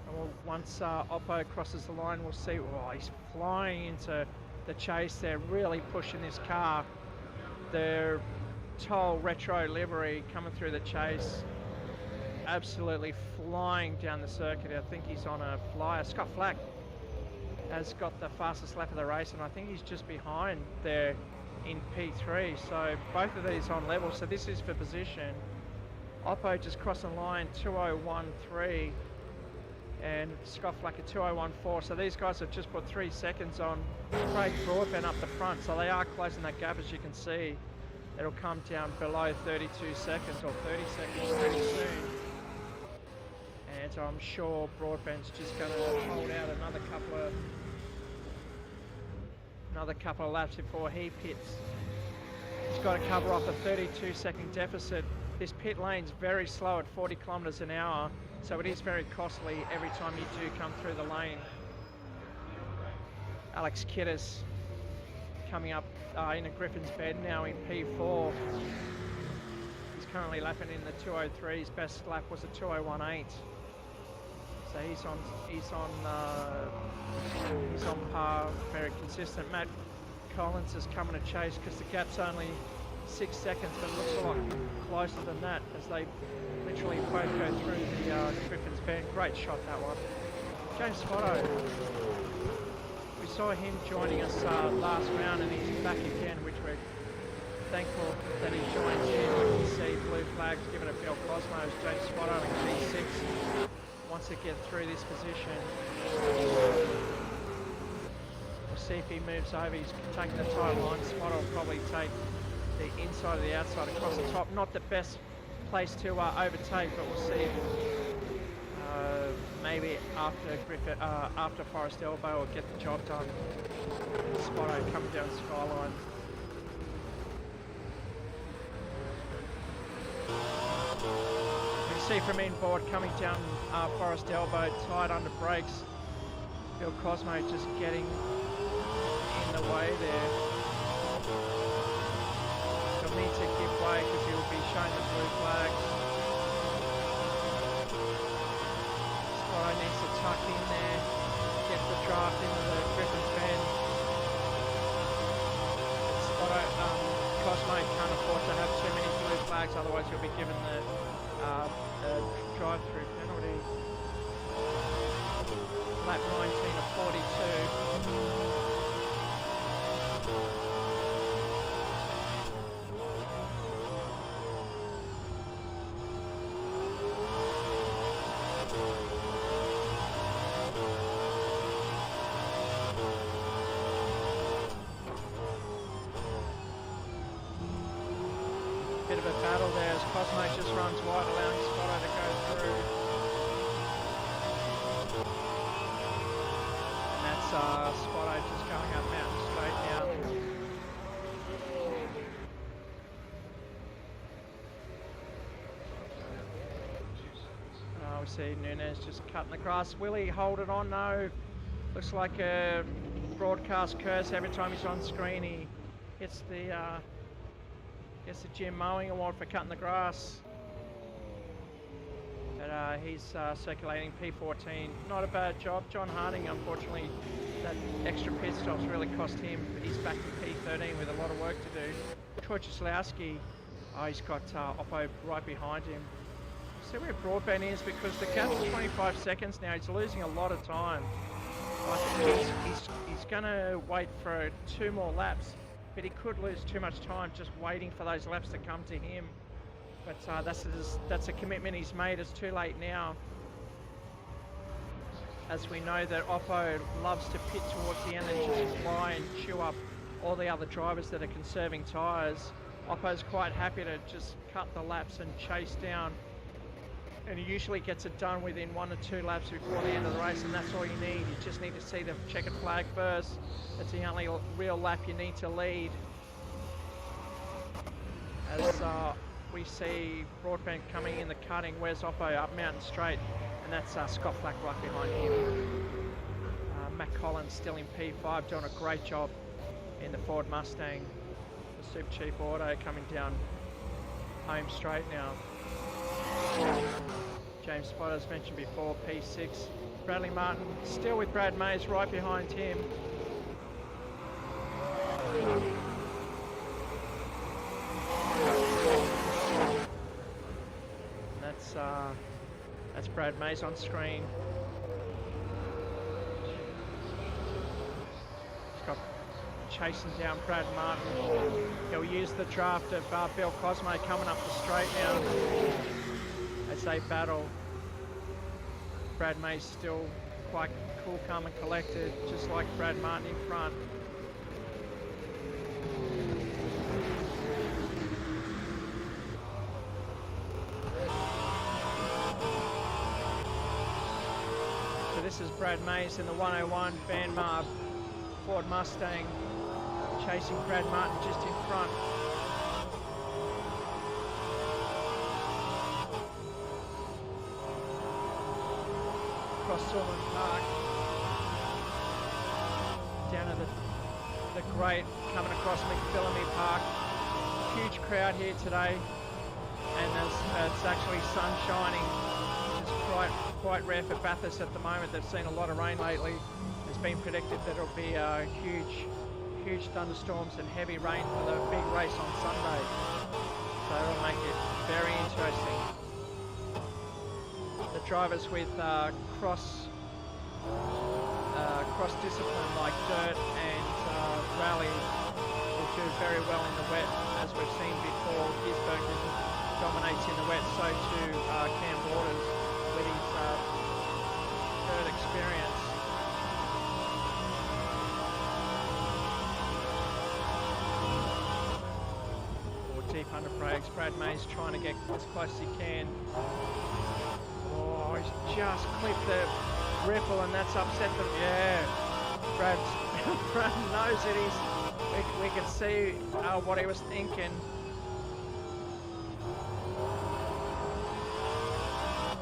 And once Oppo crosses the line, we'll see. Oh, he's flying into the chase. They're really pushing this car. The Toll Retro livery coming through the chase. Absolutely flying down the circuit. I think he's on a flyer. Scott Flack has got the fastest lap of the race, and I think he's just behind there in P3. So both of these on level. So this is for position. Oppo just crossing the line, 2013, and Scott Flack at 2014. So these guys have just put 3 seconds on Craig Broadbent up the front. So they are closing that gap, as you can see. It'll come down below 32 seconds or 30 seconds pretty soon. And I'm sure Broadbent's just going to hold out another couple of laps before he pits. He's got to cover off a 32-second deficit. This pit lane's very slow at 40 kilometres an hour, so it is very costly every time you do come through the lane. Alex Kiddis coming up in a Griffin's Bed now in P4. He's currently lapping in the 203. His best lap was a 2018. So he's on par, very consistent. Matt Collins is coming to chase because the gap's only 6 seconds, but it looks a lot closer than that as they literally both go through the Griffin's Bend. Great shot, that one. James Spotto. We saw him joining us last round, and he's back again, which we're thankful that he joins in. You can see blue flags given at Bill Cosmos. James Spotto in P6 wants to get through this position. We'll see if he moves over. He's taking the tight line. Spotto will probably take the inside of the outside across the top. Not the best place to overtake, but we'll see if maybe after Forest Elbow will get the job done. Spotto coming down Skyline. We see from inboard coming down Forest Elbow, tight under brakes. Bill Cosmo just getting in the way there. He'll need to give way because he will be showing the blue flags. Spotto needs to tuck in there, get the draft into the Griffin's Bend. Spotto, Cosmo can't afford to have too many blue flags, otherwise he'll be given the drive-through penalty. Lap 19 of 42. Bit of a battle there as Cosmo just runs wide, allowing Spotto to go through. And that's Spotto just going up Mountain Straight now. We see Nunes just cutting the grass. Will he hold it on? No. Looks like a broadcast curse. Every time he's on screen, he gets the Jim Mowing Award for cutting the grass. But he's circulating P14. Not a bad job. John Harding, unfortunately, that extra pit stop's really cost him. He's back to P13 with a lot of work to do. Troy Cieslowski, he's got Oppo right behind him. See where Broadbent is, because the gap's 25 seconds now. He's losing a lot of time. I think he's going to wait for 2 more laps, but he could lose too much time just waiting for those laps to come to him. But that's a commitment he's made. It's too late now. as we know that Oppo loves to pit towards the end and just fly and chew up all the other drivers that are conserving tyres. Oppo's quite happy to just cut the laps and chase down, and he usually gets it done within 1 or 2 laps before the end of the race, and that's all you need. You just need to see the checkered flag first. That's the only real lap you need to lead. As we see Broadbent coming in the cutting. Where's Oppo? Up Mountain Straight, and that's Scott Flack right behind him. Matt Collins still in P5, doing a great job in the Ford Mustang. The Super Cheap Auto coming down home straight now. James Spotter, as mentioned before, P6. Bradley Martin still with Brad Mays right behind him. That's Brad Mays on screen. Scott chasing down Brad Martin. He'll use the draft of Bill Cosmo coming up the straight now as they battle. Brad Mays still quite cool, calm and collected, just like Brad Martin in front. So this is Brad Mays in the 101 Van Marb Ford Mustang, chasing Brad Martin just in front. Across Silverman Park, down to the Great, coming across McPhillamy Park. Huge crowd here today, and it's actually sun shining. It's quite rare for Bathurst at the moment. They've seen a lot of rain lately. It's been predicted that it'll be huge thunderstorms and heavy rain for the big race on Sunday. So it'll make it very interesting. The drivers with cross discipline like dirt and rally will do very well in the wet, as we've seen before. Gisberg dominates in the wet, so too Cam Waters with his dirt experience. Deep under brakes. Brad Mays trying to get as close as he can. Oh, he's just clipped the ripple, and that's upset them. Yeah, Brad knows it. We can see what he was thinking.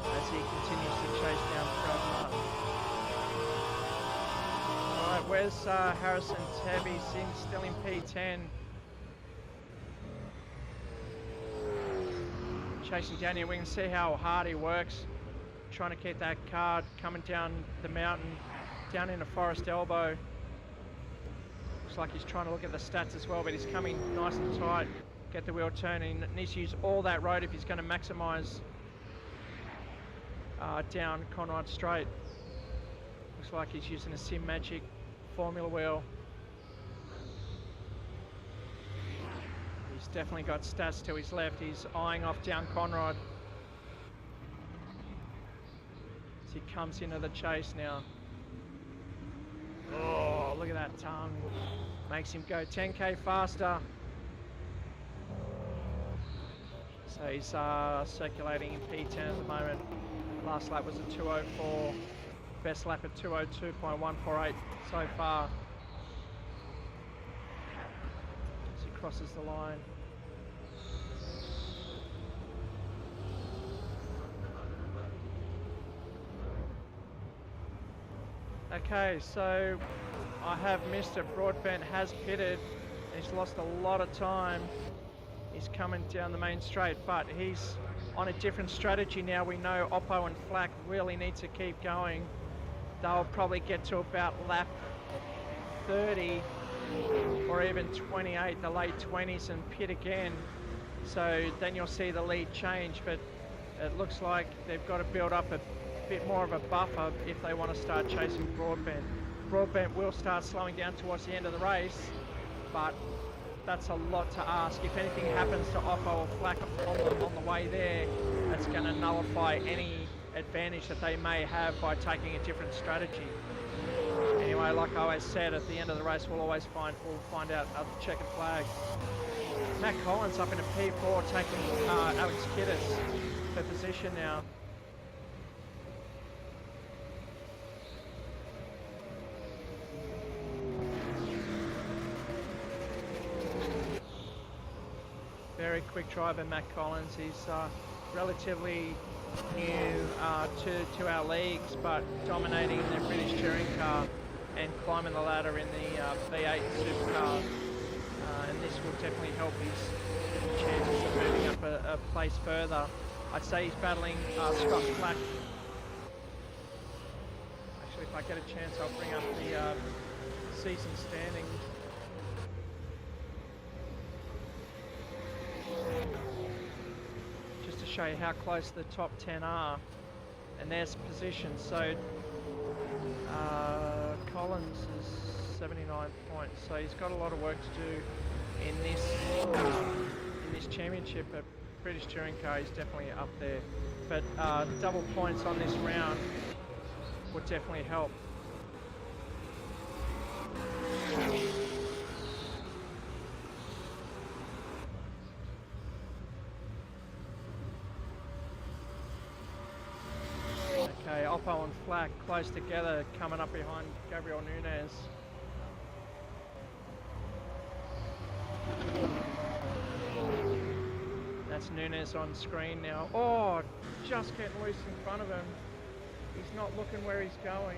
As he continues to chase down Brad Martin. All right, where's Harrison Tebb? He's still in P10. Chasing down here, we can see how hard he works, trying to keep that car coming down the mountain, down into Forest Elbow. Looks like he's trying to look at the stats as well, but he's coming nice and tight, get the wheel turning. Needs to use all that road if he's going to maximise down Conrad Straight. Looks like he's using a Sim Magic Formula wheel. He's definitely got stats to his left. He's eyeing off down Conrad as he comes into the chase now. Oh, look at that tongue. Makes him go 10k faster. So he's circulating in P10 at the moment. Last lap was a 2:04. Best lap at 2:02.148 so far. As he crosses the line. Okay, so I have Mr. Broadbent has pitted. He's lost a lot of time. He's coming down the main straight, but he's on a different strategy now. We know Oppo and Flack really need to keep going. They'll probably get to about lap 30 or even 28, the late 20s, and pit again. So then you'll see the lead change, but it looks like they've got to build up a bit more of a buffer if they want to start chasing Broadbent. Broadbent will start slowing down towards the end of the race, but that's a lot to ask. If anything happens to Oppo or Flack on the way there, that's going to nullify any advantage that they may have by taking a different strategy. Anyway, like I always said, at the end of the race, we'll find out the checkered flag. Matt Collins up in a P4 taking Alex Kiddis for position now. Very quick driver, Matt Collins. He's relatively new to our leagues, but dominating in the British touring car and climbing the ladder in the V8 supercar. And this will definitely help his chances of moving up a place further. I'd say he's battling Scott Flack. Actually, if I get a chance, I'll bring up the season standings. Just to show you how close the top 10 are. And there's position. So Collins is 79 points. So he's got a lot of work to do in this championship. But British touring car is definitely up there. But double points on this round would definitely help. Okay, Oppo and Flack close together, coming up behind Gabriel Nunes. That's Nunes on screen now. Oh, just getting loose in front of him. He's not looking where he's going.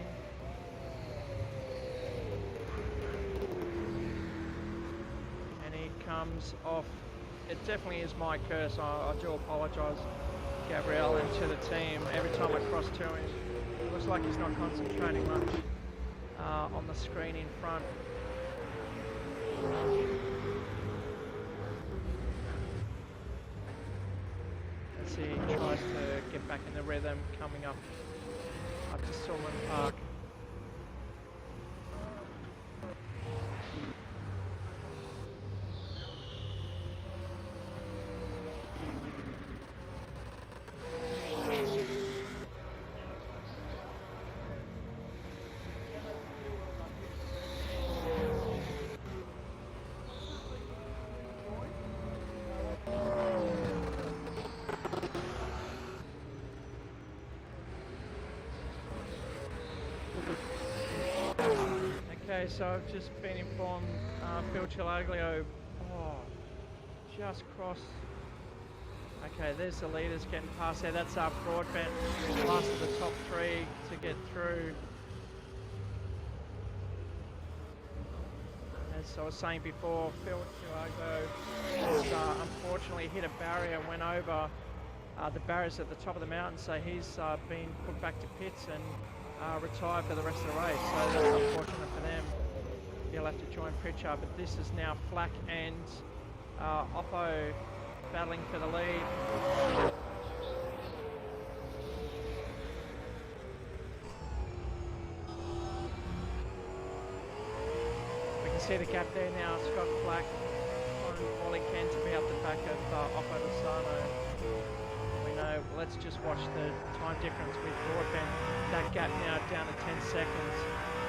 And he comes off. It definitely is my curse. I do apologise, Gabriel, and to the team. Every time I cross to him, it looks like he's not concentrating much on the screen in front. As he tries to get back in the rhythm, coming up to Silman Park. Okay, so I've just been informed Phil Chilaglio, just crossed. Okay, there's the leaders getting past there. That's our Broadbent, last of the top three to get through. As I was saying before, Phil Chilaglio has unfortunately hit a barrier, went over the barriers at the top of the mountain, so he's been put back to pits and retired for the rest of the race, so that's unfortunate for them. He'll have to join Pritchard, but this is now Flack and Oppo battling for the lead. We can see the gap there now. Scott Flack on all he can to be up the back of Oppo Lozano. No, let's just watch the time difference with Broadbent. That gap now down to 10 seconds.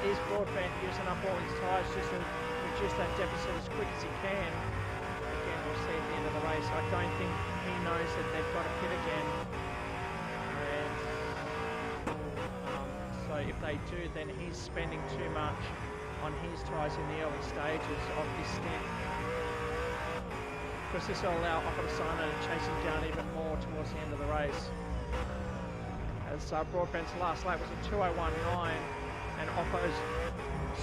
Is Broadbent using up all his tyres just to reduce that deficit as quick as he can? Again, we'll see at the end of the race. I don't think he knows that they've got to pit again. And so if they do, then he's spending too much on his tyres in the early stages of this stint. Because this will allow Opposano to chase him down even more towards the end of the race. As Broadbent's last lap was a 2:01.9 and Oppo's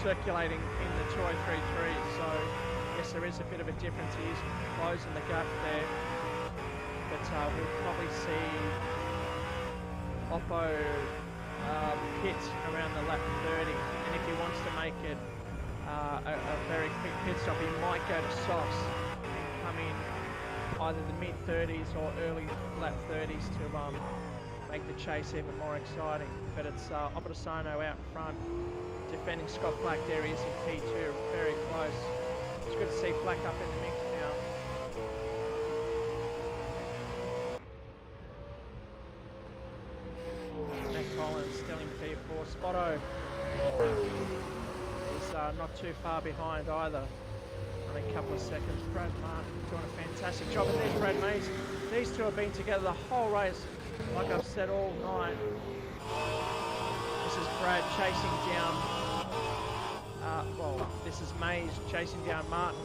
circulating in the 2:03.3, so yes, there is a bit of a difference. He is closing the gap there, but we'll probably see Oppo pit around the lap 30, and if he wants to make it a very quick pit stop, he might go to softs and come in either the mid-30s or early lap 30s to make the chase even more exciting. But it's Opposano out in front, defending Scott Flack. There he is in P2, very close. It's good to see Flack up in the mix now. Otto is not too far behind either. Only a couple of seconds. Brad Martin doing a fantastic job. And there's Brad Mays. These two have been together the whole race, like I've said all night. This is Brad chasing down, well, this is Mays chasing down Martin.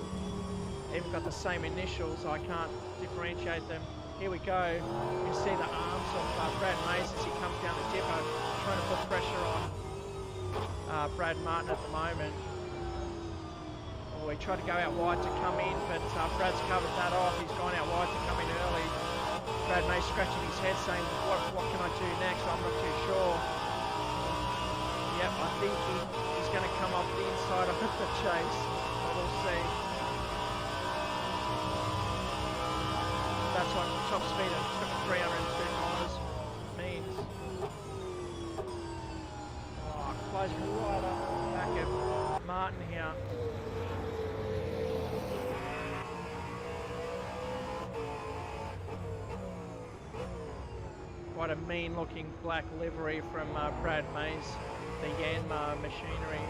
Even got the same initials, I can't differentiate them. Here we go. You see the arms of Brad Mays as he comes down the dipper, trying to put pressure on Brad Martin at the moment. Oh, he tried to go out wide to come in, but Brad's covered that off. He's gone out wide to come in early. Brad Mays scratching his head saying, what can I do next? I'm not too sure. Yep, I think he's going to come off the inside of the chase. We'll see. That's what top speed at 302 kilometres means. Oh, close right up the back of Martin here. Quite a mean looking black livery from Brad Mays, the Yanmar machinery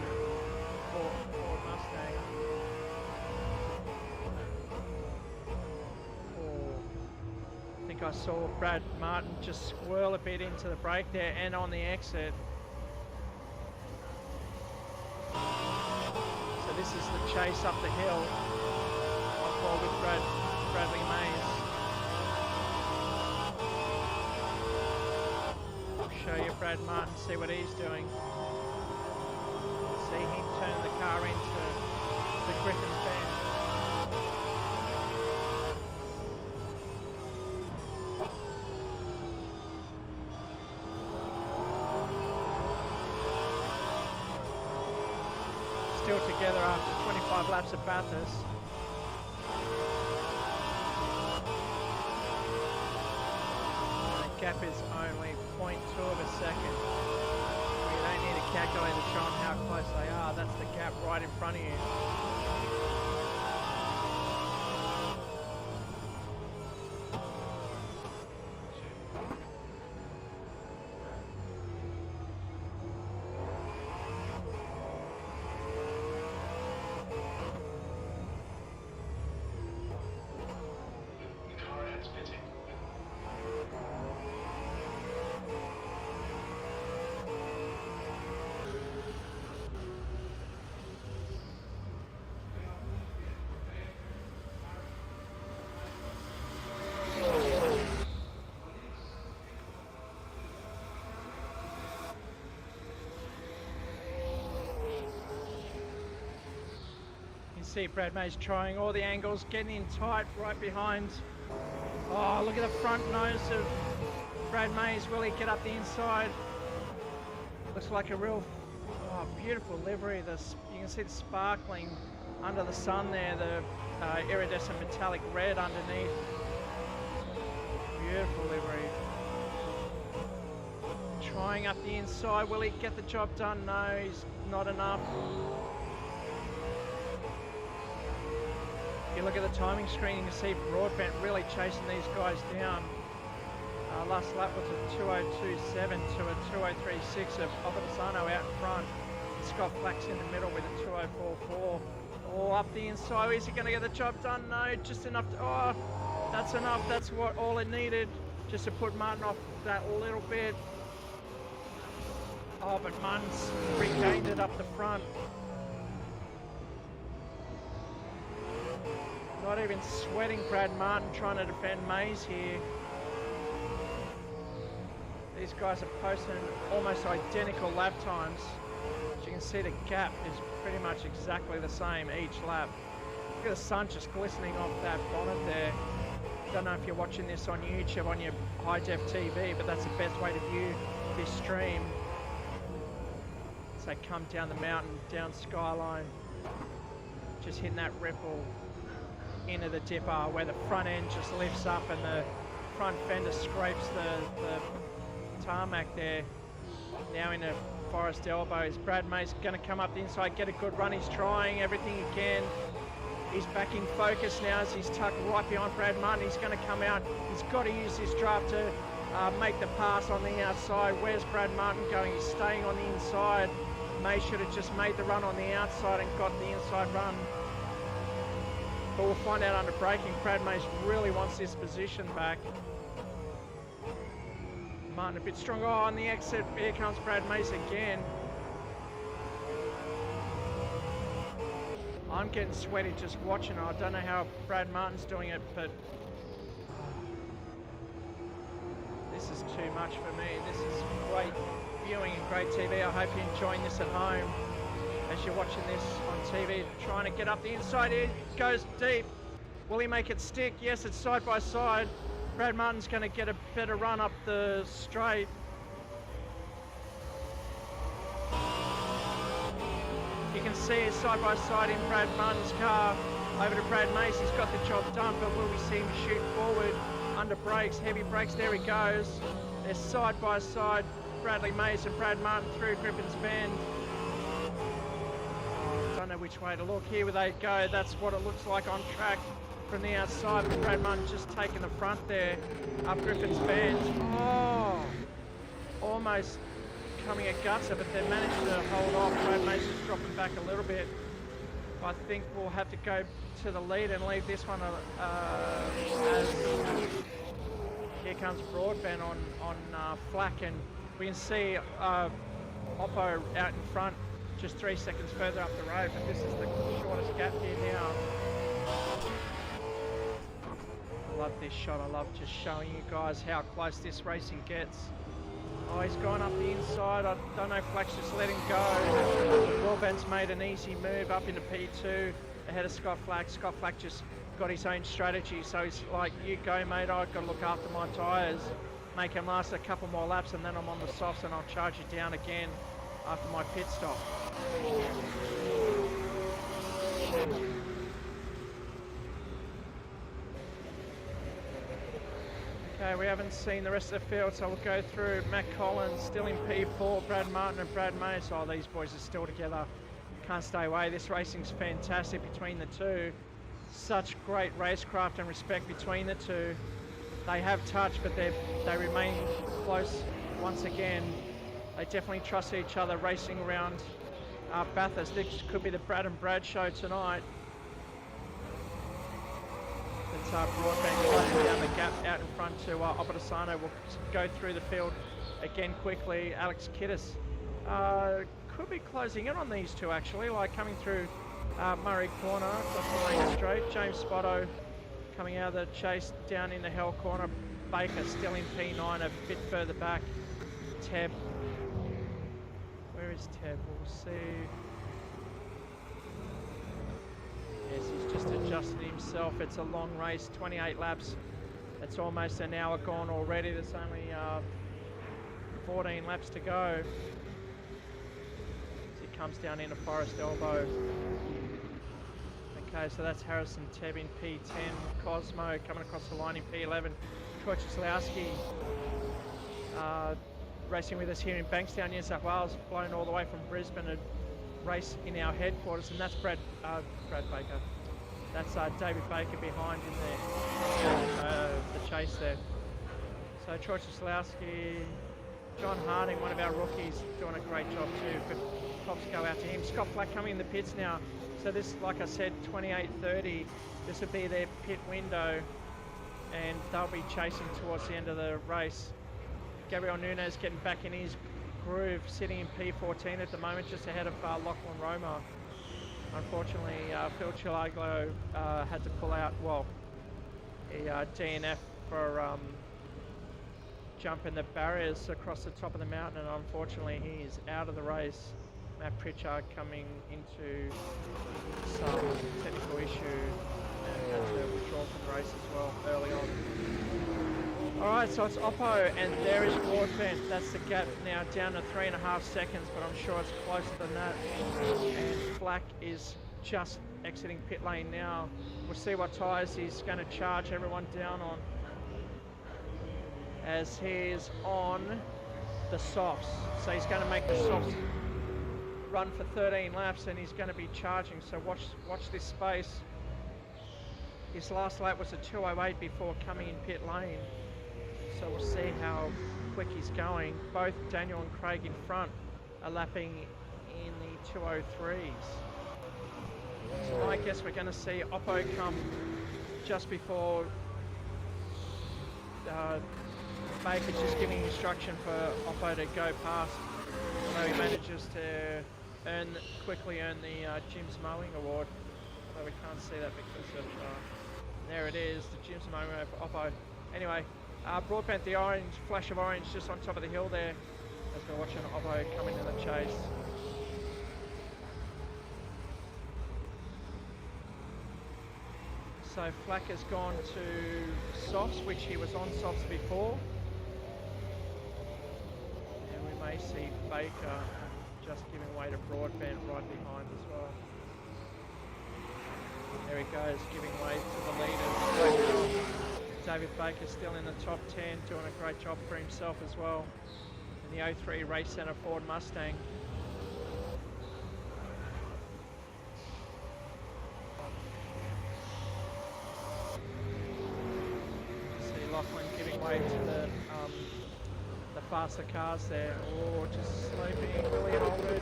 Ford Mustang. I think I saw Brad Martin just swirl a bit into the brake there and on the exit. So this is the chase up the hill on board with Bradley Mays. Show you Brad Martin, see what he's doing. See him turn the car into the Griffin's Bend. Still together after 25 laps at Bathurst. Gap is only 0.2 of a second. You don't need a calculator to show them how close they are. That's the gap right in front of you. See Brad Mays trying all the angles, getting in tight right behind. Oh, look at the front nose of Brad Mays. Will he get up the inside? Looks like a real beautiful livery. You can see the sparkling under the sun there, the iridescent metallic red underneath. Beautiful livery. Trying up the inside. Will he get the job done? No, he's not enough. You look at the timing screen, you can see Broadbent really chasing these guys down. Last lap was a 2:02.7 to a 2:03.6 of Obadesano out in front. Scott Flax in the middle with a 2:04.4. Oh, up the inside, is he going to get the job done? No, just enough to, oh, that's enough. That's all it needed, just to put Martin off that little bit. Oh, but Martin's regained it up the front. Not even sweating Brad Martin trying to defend Mays here. These guys are posting almost identical lap times. As you can see, the gap is pretty much exactly the same each lap. Look at the sun just glistening off that bonnet there. Don't know if you're watching this on YouTube on your high-def TV, but that's the best way to view this stream. So come down the mountain, down Skyline, just hitting that ripple into the dipper where the front end just lifts up and the front fender scrapes the tarmac there. Now into Forest Elbows. Brad Mays going to come up the inside, get a good run. He's trying everything he can. He's back in focus now as he's tucked right behind Brad Martin. He's going to come out. He's got to use this draft to make the pass on the outside. Where's Brad Martin going? He's staying on the inside. May should have just made the run on the outside and got the inside run. But we'll find out under braking. Brad Mays really wants this position back. Martin a bit stronger. Oh, on the exit, here comes Brad Mays again. I'm getting sweaty just watching it. I don't know how Brad Martin's doing it, but this is too much for me. This is great viewing and great TV. I hope you're enjoying this at home as you're watching this on TV. Trying to get up the inside. It goes deep. Will he make it stick? Yes, it's side by side. Brad Martin's going to get a better run up the straight. You can see it side by side in Brad Martin's car. Over to Brad Mace, he's got the job done, but will we see him shoot forward? Under brakes, heavy brakes, there he goes. They're side by side, Bradley Mace and Brad Martin through Griffin's Bend. Oh, don't know which way to look. Here they go, that's what it looks like on track from the outside, but Brad Martin just taking the front there up Griffin's Bend. Oh, almost coming a gutser, but they managed to hold off. Brad Mace is dropping back a little bit. I think we'll have to go to the lead and leave this one as here comes Broadbent on Flack, and we can see Oppo out in front just 3 seconds further up the road, but this is the shortest gap here now. I love this shot. I love just showing you guys how close this racing gets. Oh, he's gone up the inside. I don't know if Flack's just let him go. Broadbent's made an easy move up into P2 ahead of Scott Flack. Scott Flack just got his own strategy, so he's like, you go mate, I've got to look after my tyres, make him last a couple more laps, and then I'm on the softs and I'll charge you down again after my pit stop. Okay, we haven't seen the rest of the field, so we'll go through Matt Collins, still in P4, Brad Martin and Brad Mace. Oh, these boys are still together. Can't stay away. This racing's fantastic between the two. Such great racecraft and respect between the two. They have touch, but they remain close once again. They definitely trust each other racing around Bathurst. This could be the Brad and Brad show tonight. It's Broadbent closing down the gap out in front to Opposano. We'll go through the field again quickly. Alex Kiddis could be closing in on these two actually, like coming through Murray Corner across the main straight. James Spotto coming out of the chase down in the Hell Corner. Baker still in P9 a bit further back. Teb. Where is Teb? We'll see. Yes, he's just adjusted himself. It's a long race, 28 laps. It's almost an hour gone already. There's only 14 laps to go. As he comes down into Forest Elbow. Okay, so that's Harrison Teb in P10. Cosmo coming across the line in P11. Troy Chislowski racing with us here in Bankstown, New South Wales, flown all the way from Brisbane to race in our headquarters, and that's Brad Baker. That's David Baker behind in the chase there. So Troy Chislowski, John Harding, one of our rookies, doing a great job too, but props go out to him. Scott Flack coming in the pits now. So this, like I said, 28:30, this would be their pit window, and they'll be chasing towards the end of the race. Gabriel Nunes getting back in his groove, sitting in P14 at the moment, just ahead of Lachlan Roma. Unfortunately, Phil Chilaglo had to pull out, well, he DNF for jumping the barriers across the top of the mountain, and unfortunately he is out of the race. Matt Pritchard coming into some technical issue and had to withdraw from the race as well early on. Alright, so it's Oppo, and there is Broadbent. That's the gap now down to 3.5 seconds, but I'm sure it's closer than that. And Flack is just exiting pit lane now. We'll see what tyres he's going to charge everyone down on, as he's on the softs. So he's going to make the softs run for 13 laps, and he's going to be charging, so watch this space. His last lap was a 2:08 before coming in pit lane. so we'll see how quick he's going. Both Daniel and Craig in front are lapping in the 203s. So I guess we're going to see Oppo come just before Baker's just giving instruction for Oppo to go past, although he manages to quickly earn the Jim's Mowing Award, although we can't see that because of, there it is, the Jim's Mowing Award for Oppo. Anyway, Broadbent, the orange, flash of orange just on top of the hill there, as we're watching Oppo come into the chase. So Flack has gone to softs, which he was on softs before. And we may see Baker just giving way to Broadbent right behind as well. There he goes, giving way to the leaders. David Baker still in the top 10, doing a great job for himself as well. In the 03 Racecentre Ford Mustang. Lachlan giving way to the faster cars there. Oh, just sloping, really holded.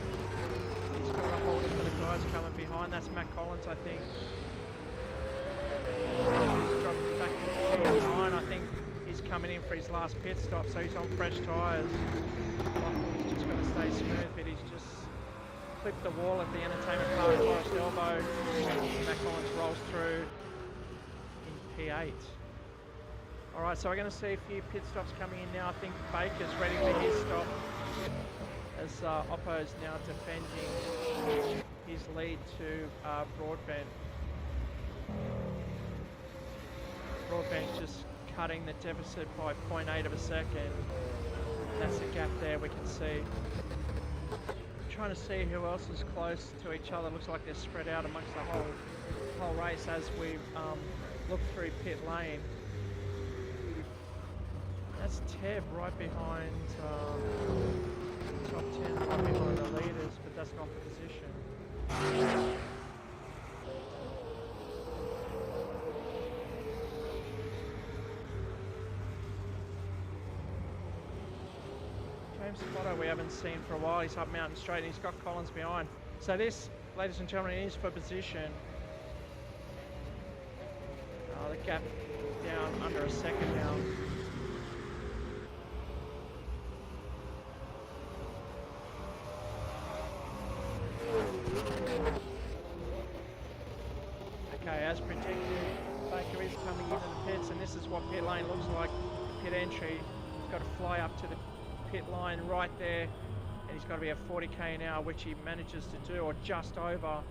He's got a hold for the guys coming behind. That's Matt Collins, I think. He's dropped back to P9. I think he's coming in for his last pit stop, so he's on fresh tyres. Lachlan's just going to stay smooth, but he's just clipped the wall at the Entertainment Park Forest elbow. Matt Collins rolls through in P8. Alright, so we're going to see a few pit stops coming in now. I think Baker's ready for his stop, as Oppo's now defending his lead to Broadbent. Broadbent's just cutting the deficit by 0.8 of a second. That's the gap there we can see. Trying to see who else is close to each other. Looks like they're spread out amongst the whole race as we look through pit lane. That's Teb right behind top 10, right behind the leaders, but that's not the position. James Spotto we haven't seen for a while. He's up Mountain Straight and he's got Collins behind. So this, ladies and gentlemen, is for position. The gap down under a second now. Okay, as predicted, Baker is coming into the pits, and this is what pit lane looks like. Pit entry, he's got to fly up to the pit line right there, and he's got to be at 40k an hour, which he manages to do, or just over. I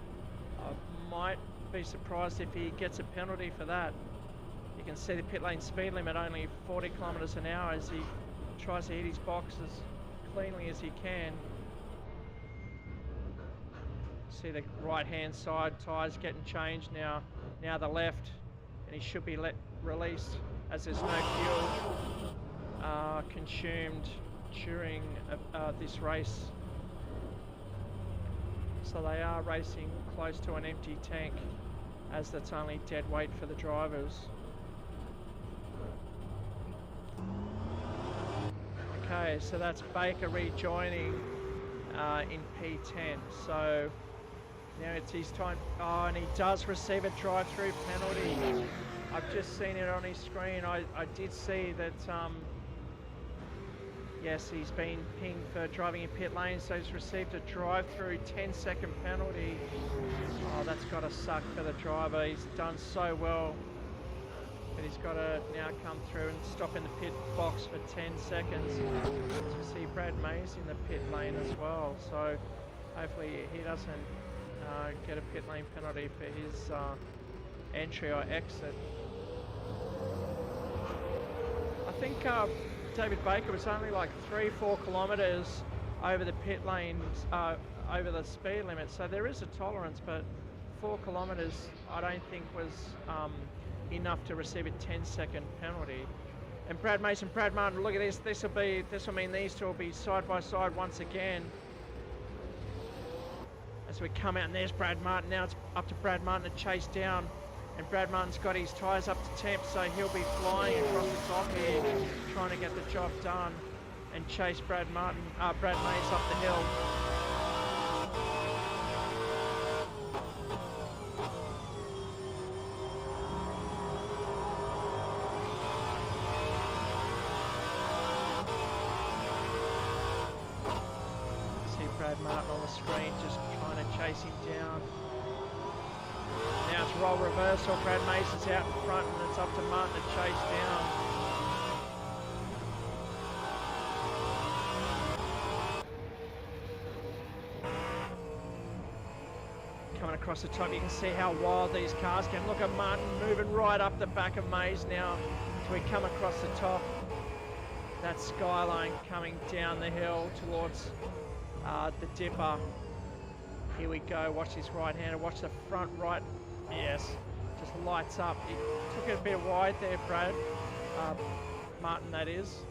might be surprised if he gets a penalty for that. You can see the pit lane speed limit only 40 kilometers an hour as he tries to hit his box as cleanly as he can. See the right hand side tyres getting changed now. Now the left, and he should be released as there's no fuel consumed during this race. So they are racing close to an empty tank, as that's only dead weight for the drivers. Okay, so that's Baker rejoining in P10. So now it's his time. Oh, and he does receive a drive-through penalty. I've just seen it on his screen. I did see that, yes, he's been pinged for driving in pit lane, so he's received a drive-through 10-second penalty. Oh, that's got to suck for the driver. He's done so well, but he's got to now come through and stop in the pit box for 10 seconds. To see Brad Mays in the pit lane as well, so hopefully he doesn't get a pit lane penalty for his entry or exit. I think David Baker was only like 3-4 kilometres over the pit lanes, over the speed limit, so there is a tolerance, but 4 kilometres I don't think was enough to receive a 10-second penalty. And Brad Mason, Brad Martin, look at this. This will mean these two will be side by side once again. As we come out, and there's Brad Martin. Now it's up to Brad Martin to chase down And Brad Martin's got his tyres up to temp, so he'll be flying across the top here, trying to get the job done and chase Brad Mays up the hill. See Brad Martin on the screen, just trying to chase him down. Now it's role reversal. Brad Mays is out in front, and it's up to Martin to chase down. Coming across the top, you can see how wild these cars can. Look at Martin moving right up the back of Mays now as we come across the top. That skyline coming down the hill towards the dipper. Here we go, watch this right-hander, watch the front right, yes, just lights up. He took it a bit wide there, Brad, Martin that is.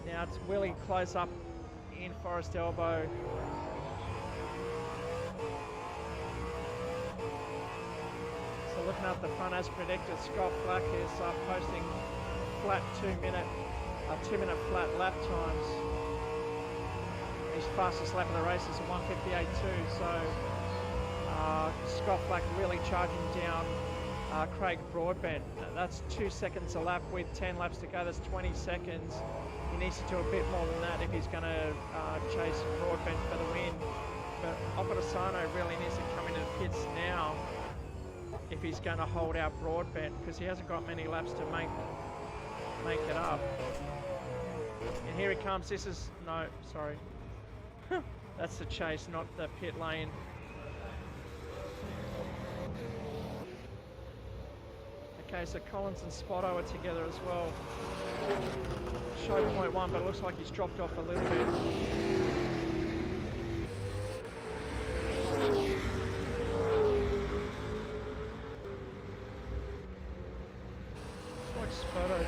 Now it's really close up in Forest Elbow. So looking up the front as predicted, Scott Flack is posting flat 2-minute flat lap times. His fastest lap of the race is a 1:58.2, so Scott Flack really charging down Craig Broadbent. That's 2 seconds a lap with 10 laps to go. That's 20 seconds. He needs to do a bit more than that if he's going to chase Broadbent for the win. But Opposano really needs to come into the pits now if he's going to hold out Broadbent, because he hasn't got many laps to make it up. And here he comes. This is that's the chase, not the pit lane. Okay, so Collins and Spotto are together as well. Show 0.1, but it looks like he's dropped off a little bit. Like Spotto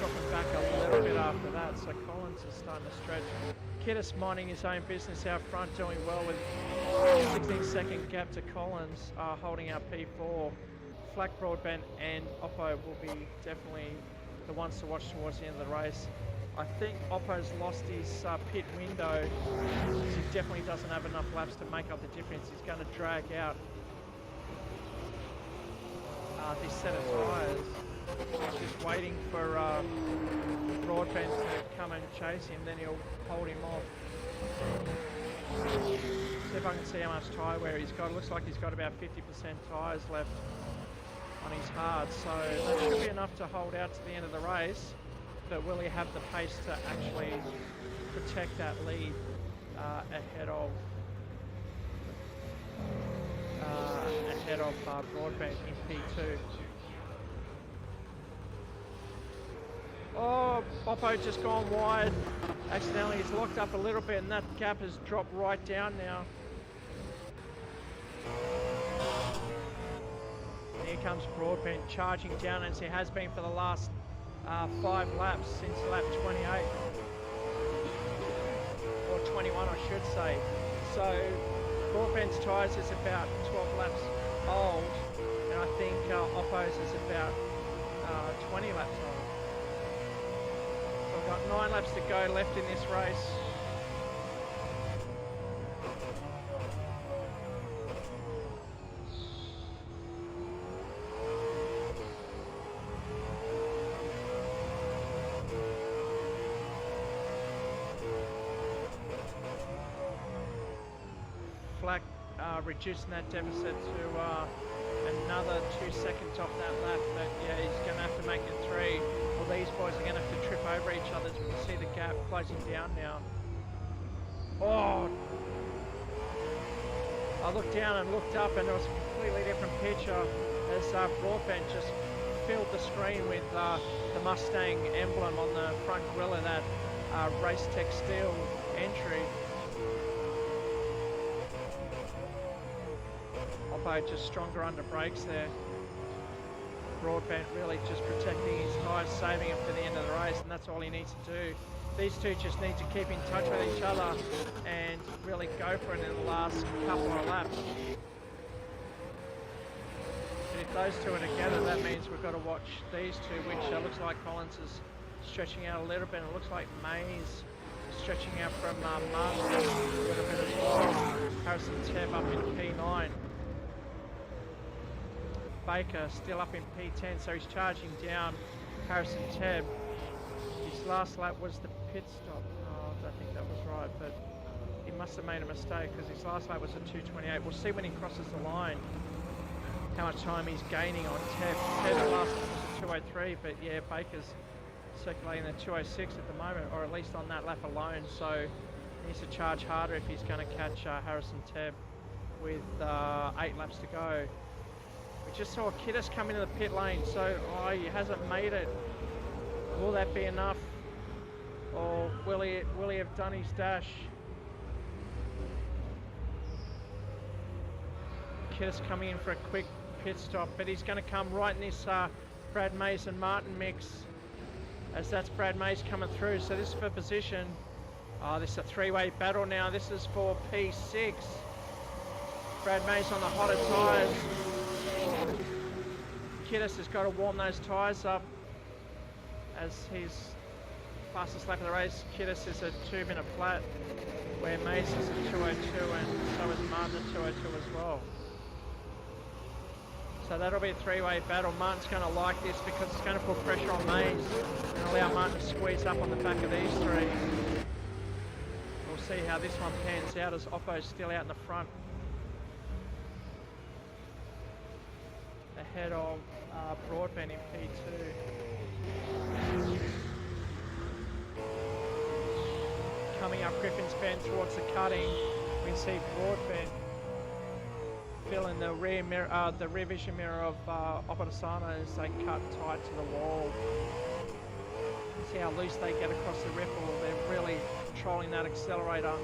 dropping back a little bit after that, so Collins is starting to stretch. Kiddis minding his own business out front, doing well with 16-second gap to Collins, holding out P4. Flack, Broadbent and Oppo will be definitely the ones to watch towards the end of the race. I think Oppo's lost his pit window. He definitely doesn't have enough laps to make up the difference. He's going to drag out this set of tyres. He's just waiting for Broadbent to come and chase him, then he'll hold him off. See if I can see how much tyre wear he's got. It looks like he's got about 50% tyres left on his hard, so that should be enough to hold out to the end of the race. But will he have the pace to actually protect that lead ahead of Broadbent in P2? Oh, Oppo just gone wide. Accidentally, he's locked up a little bit, and that gap has dropped right down now. And here comes Broadbent charging down, as he has been for the last 5 laps since lap 28. Or 21, I should say. So Broadbent's tyres is about 12 laps old, and I think Oppo's is about 20 laps old. So we've got 9 laps to go left in this race. Flack reducing that deficit to another 2 seconds off that lap, but yeah, he's going to have to make it 3. Well, these boys are going to have to trip over each other. You can see the gap closing down now. Oh! I looked down and looked up, and it was a completely different picture as Broadbent just filled the screen with the Mustang emblem on the front grille of that Racetech steel entry. Oppo just stronger under brakes there. Broadbent really just protecting his tyres, saving him for the end of the race, and that's all he needs to do. These two just need to keep in touch with each other and really go for it in the last couple of laps. But if those two are together, that means we've got to watch these two, which looks like Collins is stretching out a little bit. It looks like Mays stretching out from Martin a little bit as well. Harrison Tebb up in P9. Baker still up in P10, so he's charging down Harrison Tebb. His last lap was the pit stop. Oh, I don't think that was right, but he must have made a mistake because his last lap was a 2:28. We'll see when he crosses the line how much time he's gaining on Tebb. Tebb last lap was a 2:03, but yeah, Baker's circulating the 2:06 at the moment, or at least on that lap alone, so he needs to charge harder if he's going to catch Harrison Tebb with 8 laps to go. We just saw Kiddis come into the pit lane, so he hasn't made it. Will that be enough, or will he have done his dash? Kiddis coming in for a quick pit stop, but he's going to come right in this Brad Mays and Martin mix, as that's Brad Mays coming through. So this is for position. This is a three-way battle now. This is for P6. Brad Mays on the hotter tyres. Kiddis has got to warm those tyres up as his fastest lap of the race. Kiddis is a 2-minute flat, where Mays is a 2:02, and so is Martin a 2:02 as well. So that'll be a three-way battle. Martin's going to like this because it's going to put pressure on Mays and allow Martin to squeeze up on the back of these three. We'll see how this one pans out as Oppo's still out in the front. Ahead of Broadbent in P2. Coming up Griffin's Bend towards the cutting, we see Broadbent filling the rear mirror, the rear vision mirror of Opposano as they cut tight to the wall. See how loose they get across the ripple. They're really controlling that accelerator,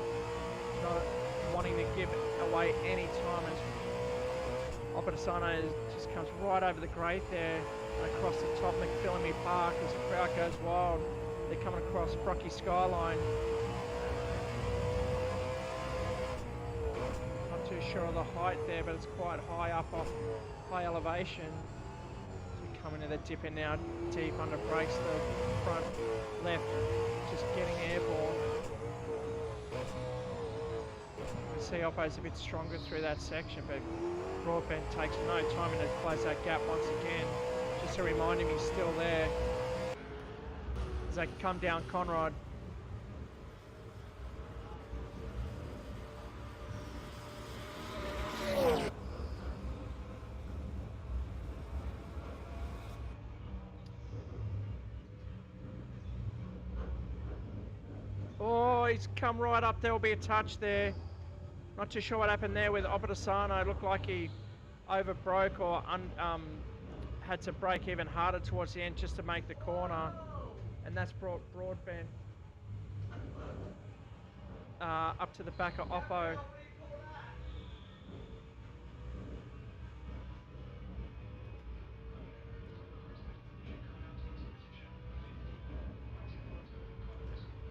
not wanting to give away any time as Opposano just comes right over the grate there and across the top McPhillamy Park as the crowd goes wild. They're coming across Brocky Skyline. Not too sure of the height there, but it's quite high up off high elevation. So we come into the dip in now, deep under brakes, the front left just getting airborne. You can see Oppo's a bit stronger through that section, but Broadbent takes no time to close that gap once again, just to remind him he's still there as they come down Conrod. Oh, he's come right up. There will be a touch there. Not too sure what happened there with Opposano. It looked like he overbroke or had to brake even harder towards the end just to make the corner. And that's brought Broadbent up to the back of Oppo.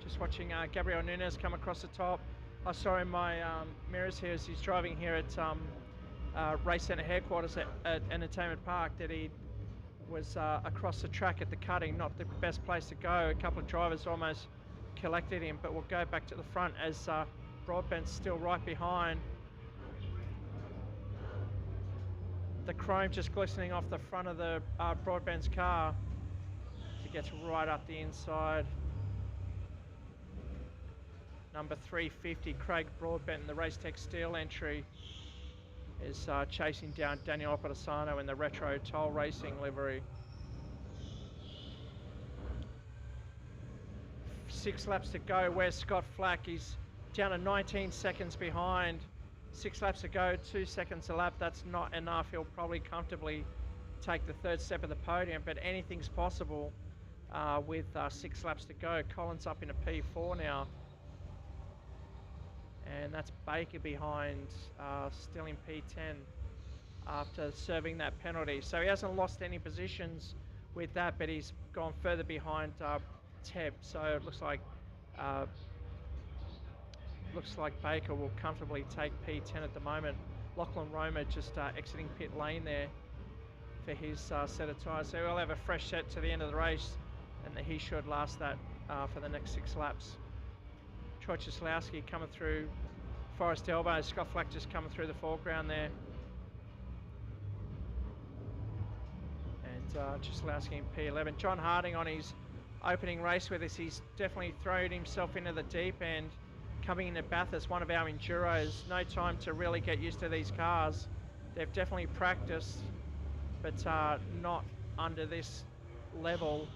Just watching Gabriel Nunes come across the top. I saw in my mirrors here as he's driving here at Racecentre headquarters at Entertainment Park that he was across the track at the cutting, not the best place to go. A couple of drivers almost collected him, but we'll go back to the front as Broadbent's still right behind. The chrome just glistening off the front of the Broadbent's car as he gets right up the inside. Number 350, Craig Broadbent in the Racetech Steel entry is chasing down Daniel Opposano in the Retro Toll Racing livery. 6 laps to go. Where's Scott Flack? He's down to 19 seconds behind. 6 laps to go, 2 seconds a lap. That's not enough. He'll probably comfortably take the third step of the podium, but anything's possible with 6 laps to go. Collins up into P4 now. And that's Baker behind, still in P10 after serving that penalty. So he hasn't lost any positions with that, but he's gone further behind Tebb. So it looks like Baker will comfortably take P10 at the moment. Lachlan Roma just exiting pit lane there. for his set of tyres. So we'll have a fresh set to the end of the race, and he should last that for the next 6 laps. Troy Cieslawski coming through Forest Elbow. Scott Flack just coming through the foreground there. And Cieslawski in P11. John Harding on his opening race with us. He's definitely thrown himself into the deep end. Coming into Bathurst, one of our Enduros. No time to really get used to these cars. They've definitely practiced, but not under this level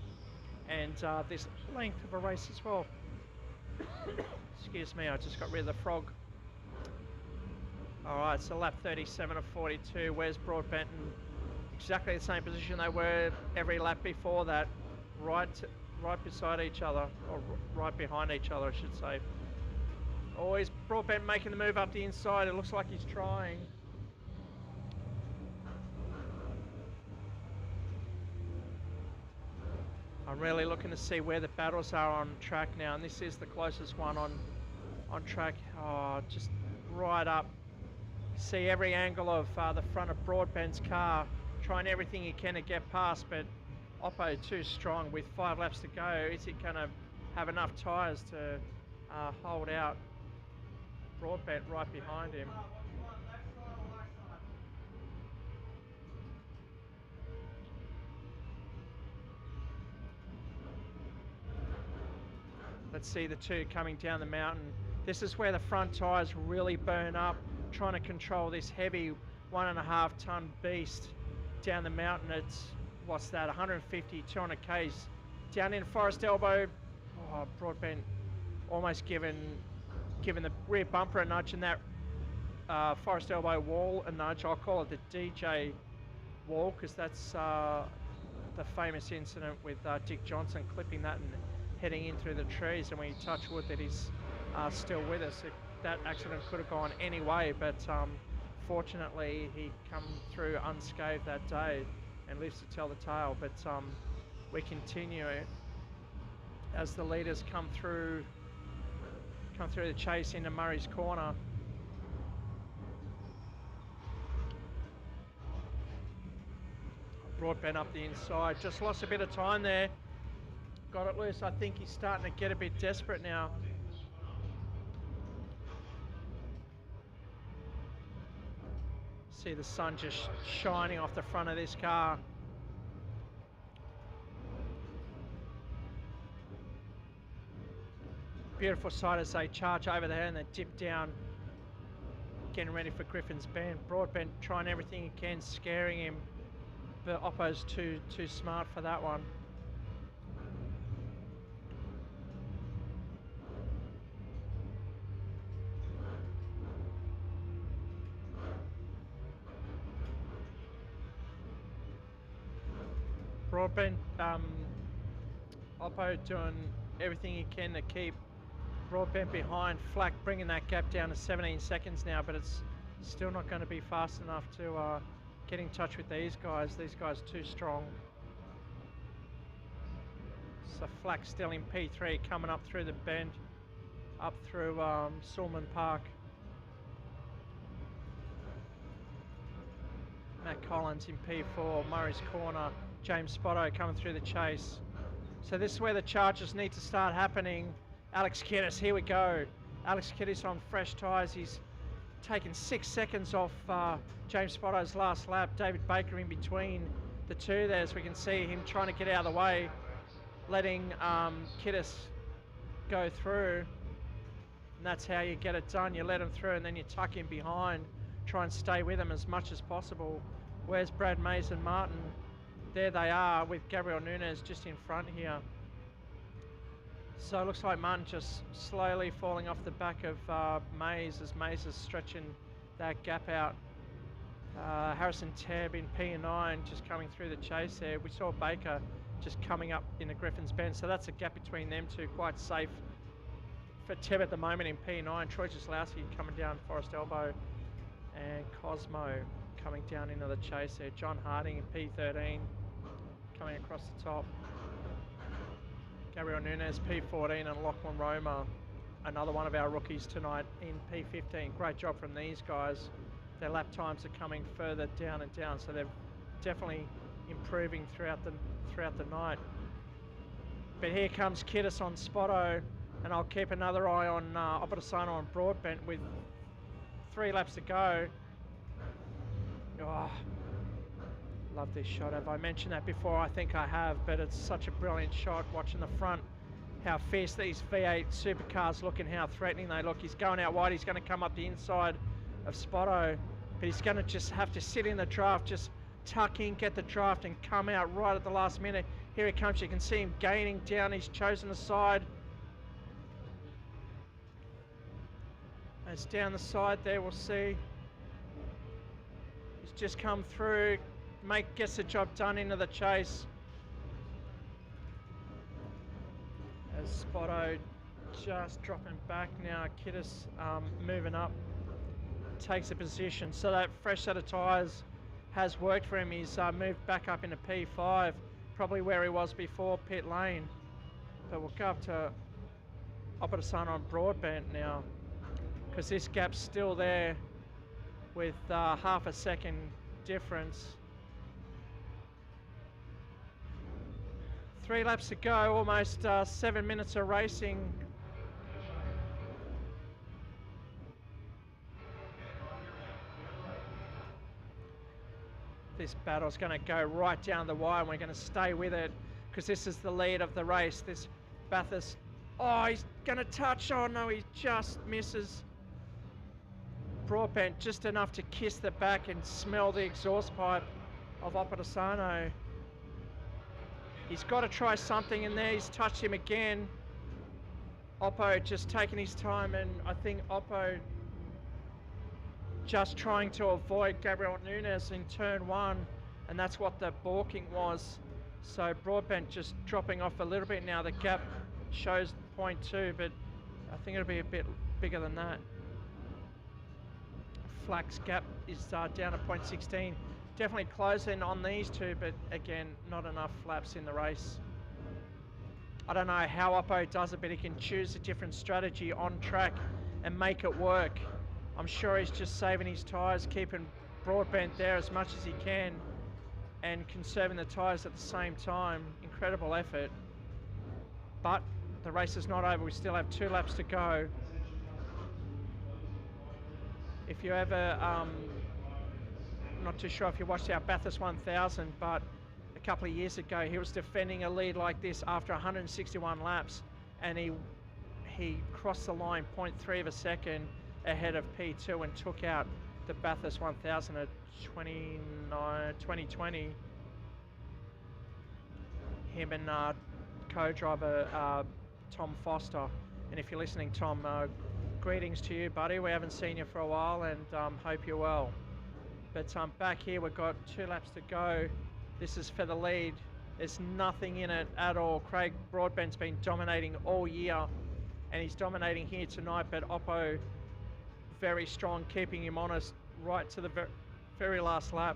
and this length of a race as well. Excuse me, I just got rid of the frog. All right, so lap 37 of 42. Where's Broadbent? Exactly the same position they were every lap before that, right beside each other, or right behind each other, I should say. Always Broadbent making the move up the inside. It looks like he's trying. I'm really looking to see where the battles are on track now, and this is the closest one on track. Oh, just right up. See every angle of the front of Broadbent's car, trying everything he can to get past, but Oppo too strong with 5 laps to go. Is it going to have enough tyres to hold out Broadbent right behind him? Let's see the two coming down the mountain. This is where the front tyres really burn up, trying to control this heavy 1.5 ton beast down the mountain. It's, what's that, 150, 200 Ks. Down in Forest Elbow, oh, Broadbent almost given the rear bumper a nudge and that Forest Elbow wall a nudge. I'll call it the DJ wall because that's the famous incident with Dick Johnson clipping that and heading in through the trees, and we touch wood that he's still with us. That accident could have gone any way, but fortunately he come through unscathed that day and lives to tell the tale. But we continue as the leaders come through the chase into Murray's Corner. Broadbent up the inside, just lost a bit of time there. Got it loose. I think he's starting to get a bit desperate now. See the sun just shining off the front of this car. Beautiful sight as they charge over there and they dip down, getting ready for Griffin's Bend. Broadbent trying everything he can, scaring him, but Oppo's too smart for that one. Broadbent, Oppo doing everything he can to keep Broadbent behind. Flack bringing that gap down to 17 seconds now, but it's still not going to be fast enough to get in touch with these guys. These guys are too strong. So Flack still in P3, coming up through the bend, up through Sulman Park. Matt Collins in P4, Murray's Corner. James Spotto coming through the chase. So this is where the charges need to start happening. Alex Kiddis, here we go. Alex Kiddis on fresh tyres. He's taken 6 seconds off James Spotto's last lap. David Baker in between the two there, as we can see him trying to get out of the way, letting Kiddis go through. And that's how you get it done. You let him through and then you tuck him behind. Try and stay with him as much as possible. Where's Brad Mays and Martin? There they are with Gabriel Nunes just in front here. So it looks like Martin just slowly falling off the back of Mays as Mays is stretching that gap out. Harrison Tebb in P9 just coming through the chase there. We saw Baker just coming up into Griffin's Bend. So that's a gap between them two, quite safe for Tebb at the moment in P9. Troy Cieslawski coming down Forest Elbow and Cosmo coming down into the chase there. John Harding in P13 coming across the top. Gabriel Nunes P14 and Lachlan Roma, another one of our rookies tonight, in P15. Great job from these guys. Their lap times are coming further down and down, so they've definitely improving throughout the night. But here comes Kiddis on Spotto, and I'll keep another eye on Opposano on Broadbent with 3 laps to go. Oh, love this shot. Have I mentioned that before? I think I have, but it's such a brilliant shot watching the front, how fierce these V8 supercars look and how threatening they look. He's going out wide, he's going to come up the inside of Spotto, but he's going to just have to sit in the draft, just tuck in, get the draft and come out right at the last minute. Here he comes, you can see him gaining down, he's chosen the side. It's down the side there, we'll see. He's just come through, gets the job done into the chase. As Spotto just dropping back now, Kiddis moving up, takes a position. So that fresh set of tyres has worked for him. He's moved back up into P5, probably where he was before, pit lane. But we'll go up to Opposano on Broadbent now, because this gap's still there with half a second difference. 3 laps to go, almost 7 minutes of racing. This battle's going to go right down the wire, and we're going to stay with it because this is the lead of the race. This Bathurst, oh, he's going to touch. Oh no, he just misses. Broadbent just enough to kiss the back and smell the exhaust pipe of Opposano. He's got to try something in there. He's touched him again. Oppo just taking his time, and I think Oppo just trying to avoid Gabriel Nunes in turn 1, and that's what the balking was. So Broadbent just dropping off a little bit now. The gap shows 0.2, but I think it'll be a bit bigger than that. Flack's gap is down to 0.16. Definitely closing on these two, but again, not enough laps in the race. I don't know how Oppo does it, but he can choose a different strategy on track and make it work. I'm sure he's just saving his tyres, keeping Broadbent there as much as he can and conserving the tyres at the same time. Incredible effort. But the race is not over. We still have 2 laps to go. If you ever, not too sure if you watched our Bathurst 1000, but a couple of years ago he was defending a lead like this after 161 laps, and he crossed the line 0.3 of a second ahead of P2 and took out the Bathurst 1000 at 2020. Him and co-driver Tom Foster. And if you're listening, Tom, greetings to you, buddy. We haven't seen you for a while, and hope you're well. But back here, we've got 2 laps to go. This is for the lead. There's nothing in it at all. Craig Broadbent's been dominating all year, and he's dominating here tonight, but Oppo very strong, keeping him honest right to the very last lap.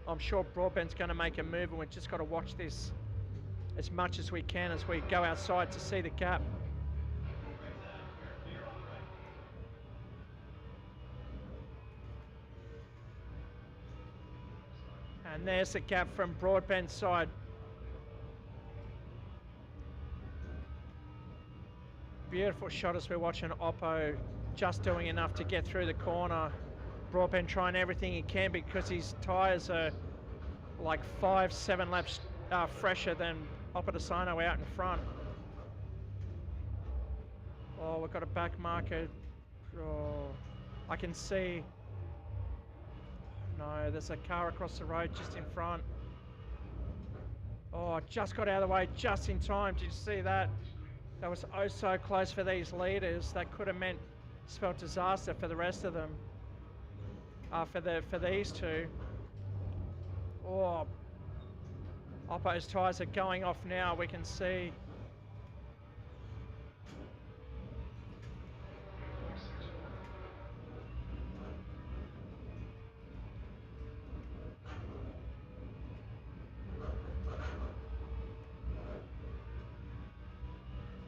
I'm sure Broadbent's going to make a move, and we've just got to watch this as much as we can as we go outside to see the gap. And there's the gap from Broadbent's side. Beautiful shot as we're watching Oppo just doing enough to get through the corner. Broadbent trying everything he can because his tyres are like 5-7 laps fresher than Opposano out in front. Oh, we've got a back marker. Oh, I can see. No, there's a car across the road just in front. Oh, just got out of the way just in time. Did you see that? That was oh so close for these leaders. That could have spelled disaster for the rest of them. For these two. Oh, Oppo's tyres are going off now. We can see.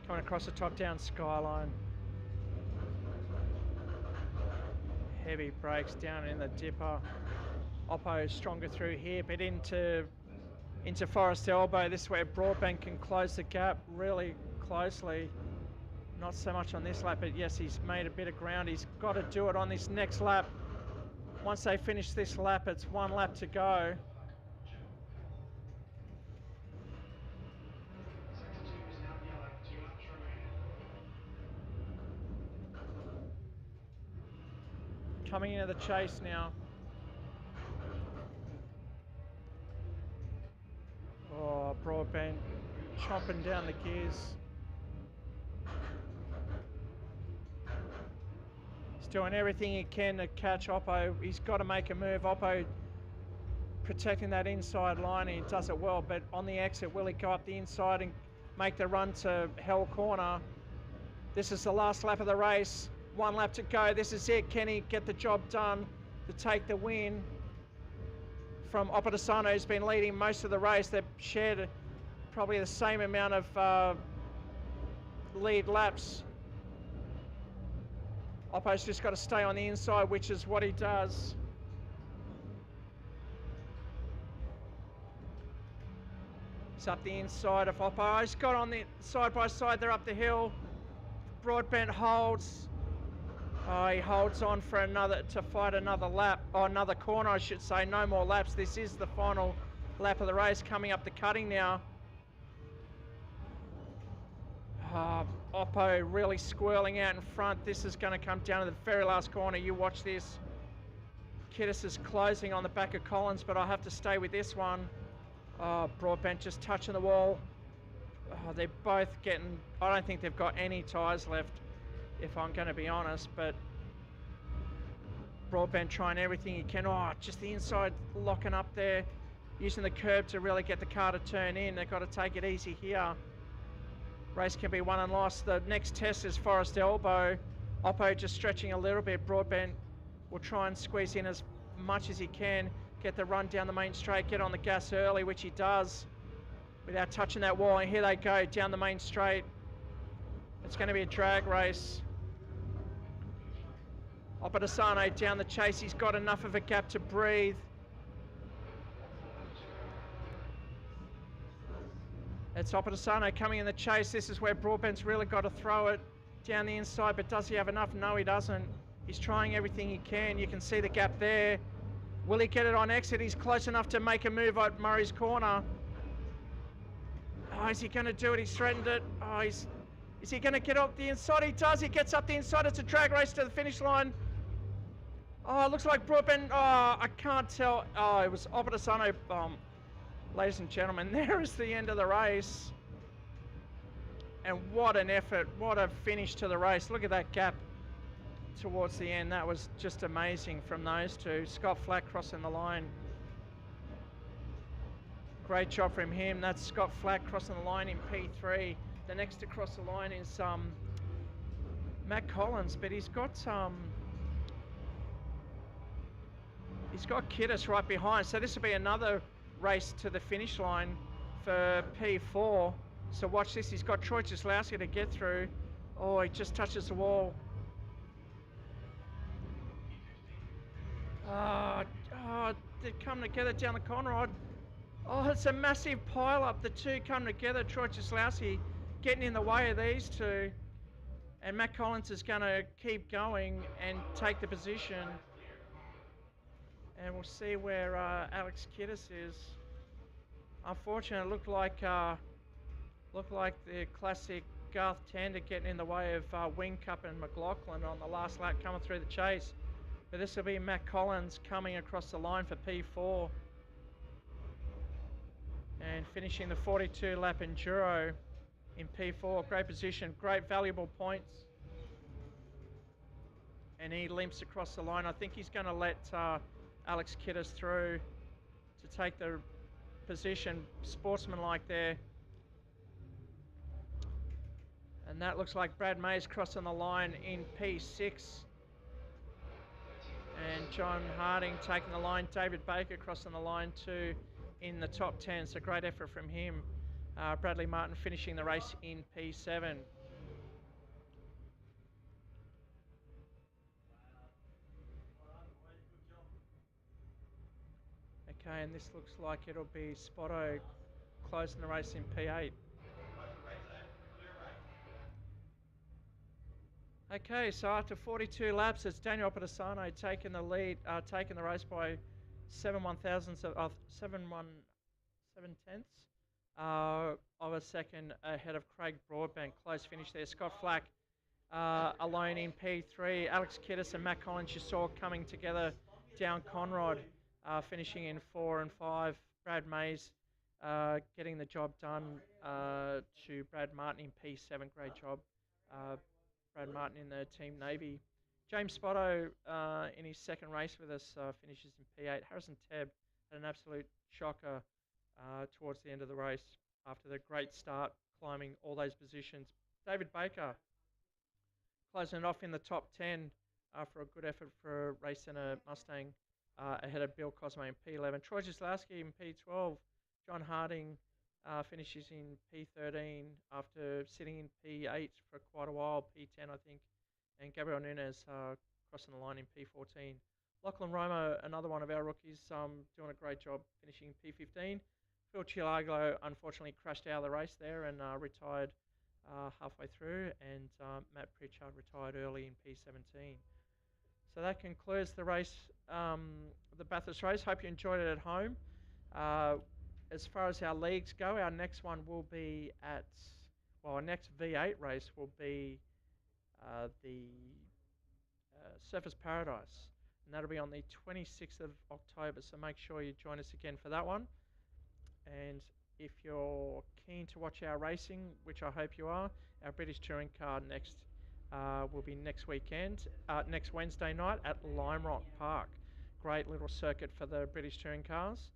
Coming across the top down skyline. Heavy brakes down in the dipper. Oppo stronger through here, but into into Forest Elbow. This is where Broadbent can close the gap really closely. Not so much on this lap, but yes, he's made a bit of ground. He's got to do it on this next lap. Once they finish this lap, it's 1 lap to go. Coming into the chase now. Oh, Broadbent chomping down the gears. He's doing everything he can to catch Oppo. He's got to make a move. Oppo protecting that inside line, and he does it well, but on the exit, will he go up the inside and make the run to Hell Corner? This is the last lap of the race. 1 lap to go. This is it. Can he get the job done to take the win from Oppadasano, who's been leading most of the race? They've shared probably the same amount of lead laps. Oppo's just got to stay on the inside, which is what he does. He's up the inside of Oppo. He's got on the side by side. They're up the hill. Broadbent holds. Oh, he holds on for to fight another lap, or another corner, I should say. No more laps. This is the final lap of the race, coming up the cutting now. Oppo really squirreling out in front. This is going to come down to the very last corner. You watch this. Kiddis is closing on the back of Collins, but I have to stay with this one. Oh, Broadbent just touching the wall. Oh, they're both getting... I don't think they've got any tyres left, if I'm going to be honest, but Broadbent trying everything he can. Oh, just the inside locking up there, using the curb to really get the car to turn in. They've got to take it easy here. Race can be won and lost. The next test is Forest Elbow. Oppo just stretching a little bit. Broadbent will try and squeeze in as much as he can, get the run down the main straight, get on the gas early, which he does without touching that wall. And here they go down the main straight. It's going to be a drag race. Oppadasano down the chase. He's got enough of a gap to breathe. It's Oppadasano coming in the chase. This is where Broadbent's really got to throw it down the inside, but does he have enough? No, he doesn't. He's trying everything he can. You can see the gap there. Will he get it on exit? He's close enough to make a move at Murray's corner. Oh, is he going to do it? He's threatened it. Oh, is he going to get up the inside? He does. He gets up the inside. It's a drag race to the finish line. Oh, it looks like Broadbent. Oh, I can't tell. Oh, it was Oppadasano. Ladies and gentlemen, there is the end of the race. And what an effort. What a finish to the race. Look at that gap towards the end. That was just amazing from those two. Scott Flack crossing the line. Great job from him. That's Scott Flack crossing the line in P3. The next to cross the line is Matt Collins, but he's got Kiddis right behind. So this will be another race to the finish line for P4. So watch this. He's got Troy Cieslawski to get through. Oh, he just touches the wall. Oh, they come together down the corner. Oh, it's a massive pile up. The two come together. Troy Cieslawski getting in the way of these two. And Matt Collins is going to keep going and take the position. And we'll see where Alex Kiddis is. Unfortunately, it looked like the classic Garth Tander getting in the way of Wingcup and McLaughlin on the last lap coming through the chase. But this will be Matt Collins coming across the line for P4. And finishing the 42 lap Enduro in P4. Great position, great valuable points. And he limps across the line. I think he's going to let Alex Kiddis through to take the position, sportsmanlike there. And that looks like Brad Mays crossing the line in P6. And John Harding taking the line. David Baker crossing the line too in the top 10. So great effort from him. Bradley Martin finishing the race in P7. Okay, and this looks like it'll be Spotto closing the race in P8. Okay, so after 42 laps, it's Daniel Pedasano taking the lead, taking the race by 7/1000 of a second ahead of Craig Broadbent. Close finish there. Scott Flack alone in P3. Alex Kiddis and Matt Collins you saw coming together down Conrod, finishing in 4 and 5. Brad Mays getting the job done to Brad Martin in P7. Great job. Brad Martin in the Team Navy. James Spotto in his second race with us finishes in P8. Harrison Tebb had an absolute shocker towards the end of the race after the great start, climbing all those positions. David Baker closing it off in the top 10 for a good effort for Racecentre Mustang ahead of Bill Cosmo in P11. Troy Zyslowski in P12. John Harding finishes in P13 after sitting in P8 for quite a while, P10 I think. And Gabriel Nunez crossing the line in P14. Lachlan Romo, another one of our rookies, doing a great job finishing in P15. Phil Chilago unfortunately crashed out of the race there and retired halfway through, and Matt Pritchard retired early in P17. So that concludes the race, the Bathurst race. Hope you enjoyed it at home. As far as our leagues go, our next one will be our next V8 race will be the Surfers Paradise, and that'll be on the 26th of October, so make sure you join us again for that one. And if you're keen to watch our racing, which I hope you are, our British Touring Car next will be next weekend, next Wednesday night at Lime Rock Park. Great little circuit for the British Touring Cars.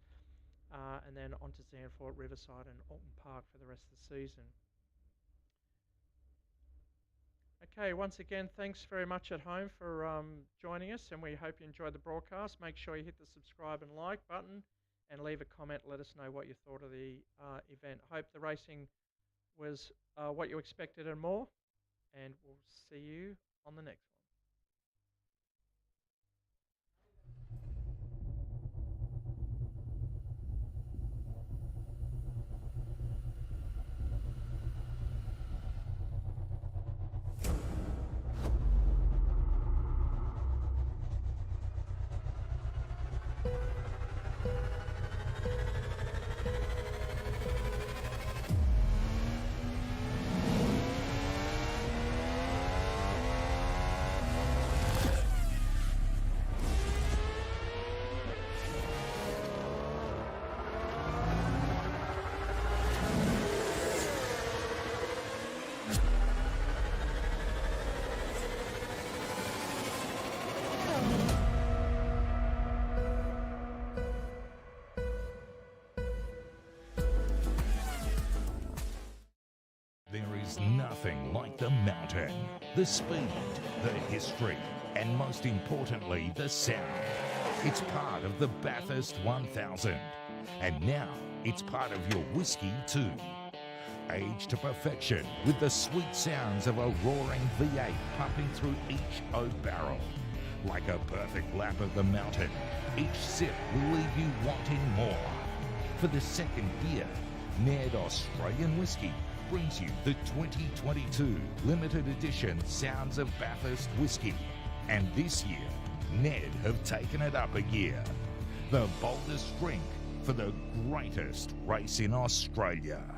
And then on to Zandvoort, Riverside and Alton Park for the rest of the season. Okay, once again, thanks very much at home for joining us, and we hope you enjoyed the broadcast. Make sure you hit the subscribe and like button and leave a comment. Let us know what you thought of the event. Hope the racing was what you expected and more, and we'll see you on the next one.
There is nothing like the mountain, the speed, the history, and most importantly, the sound. It's part of the Bathurst 1000, and now it's part of your whiskey too. Aged to perfection with the sweet sounds of a roaring V8 pumping through each oak barrel. Like a perfect lap of the mountain, each sip will leave you wanting more. For the second year, Ned Australian Whiskey brings you the 2022 limited edition Sounds of Bathurst Whiskey. And this year, Ned have taken it up a gear. The boldest drink for the greatest race in Australia.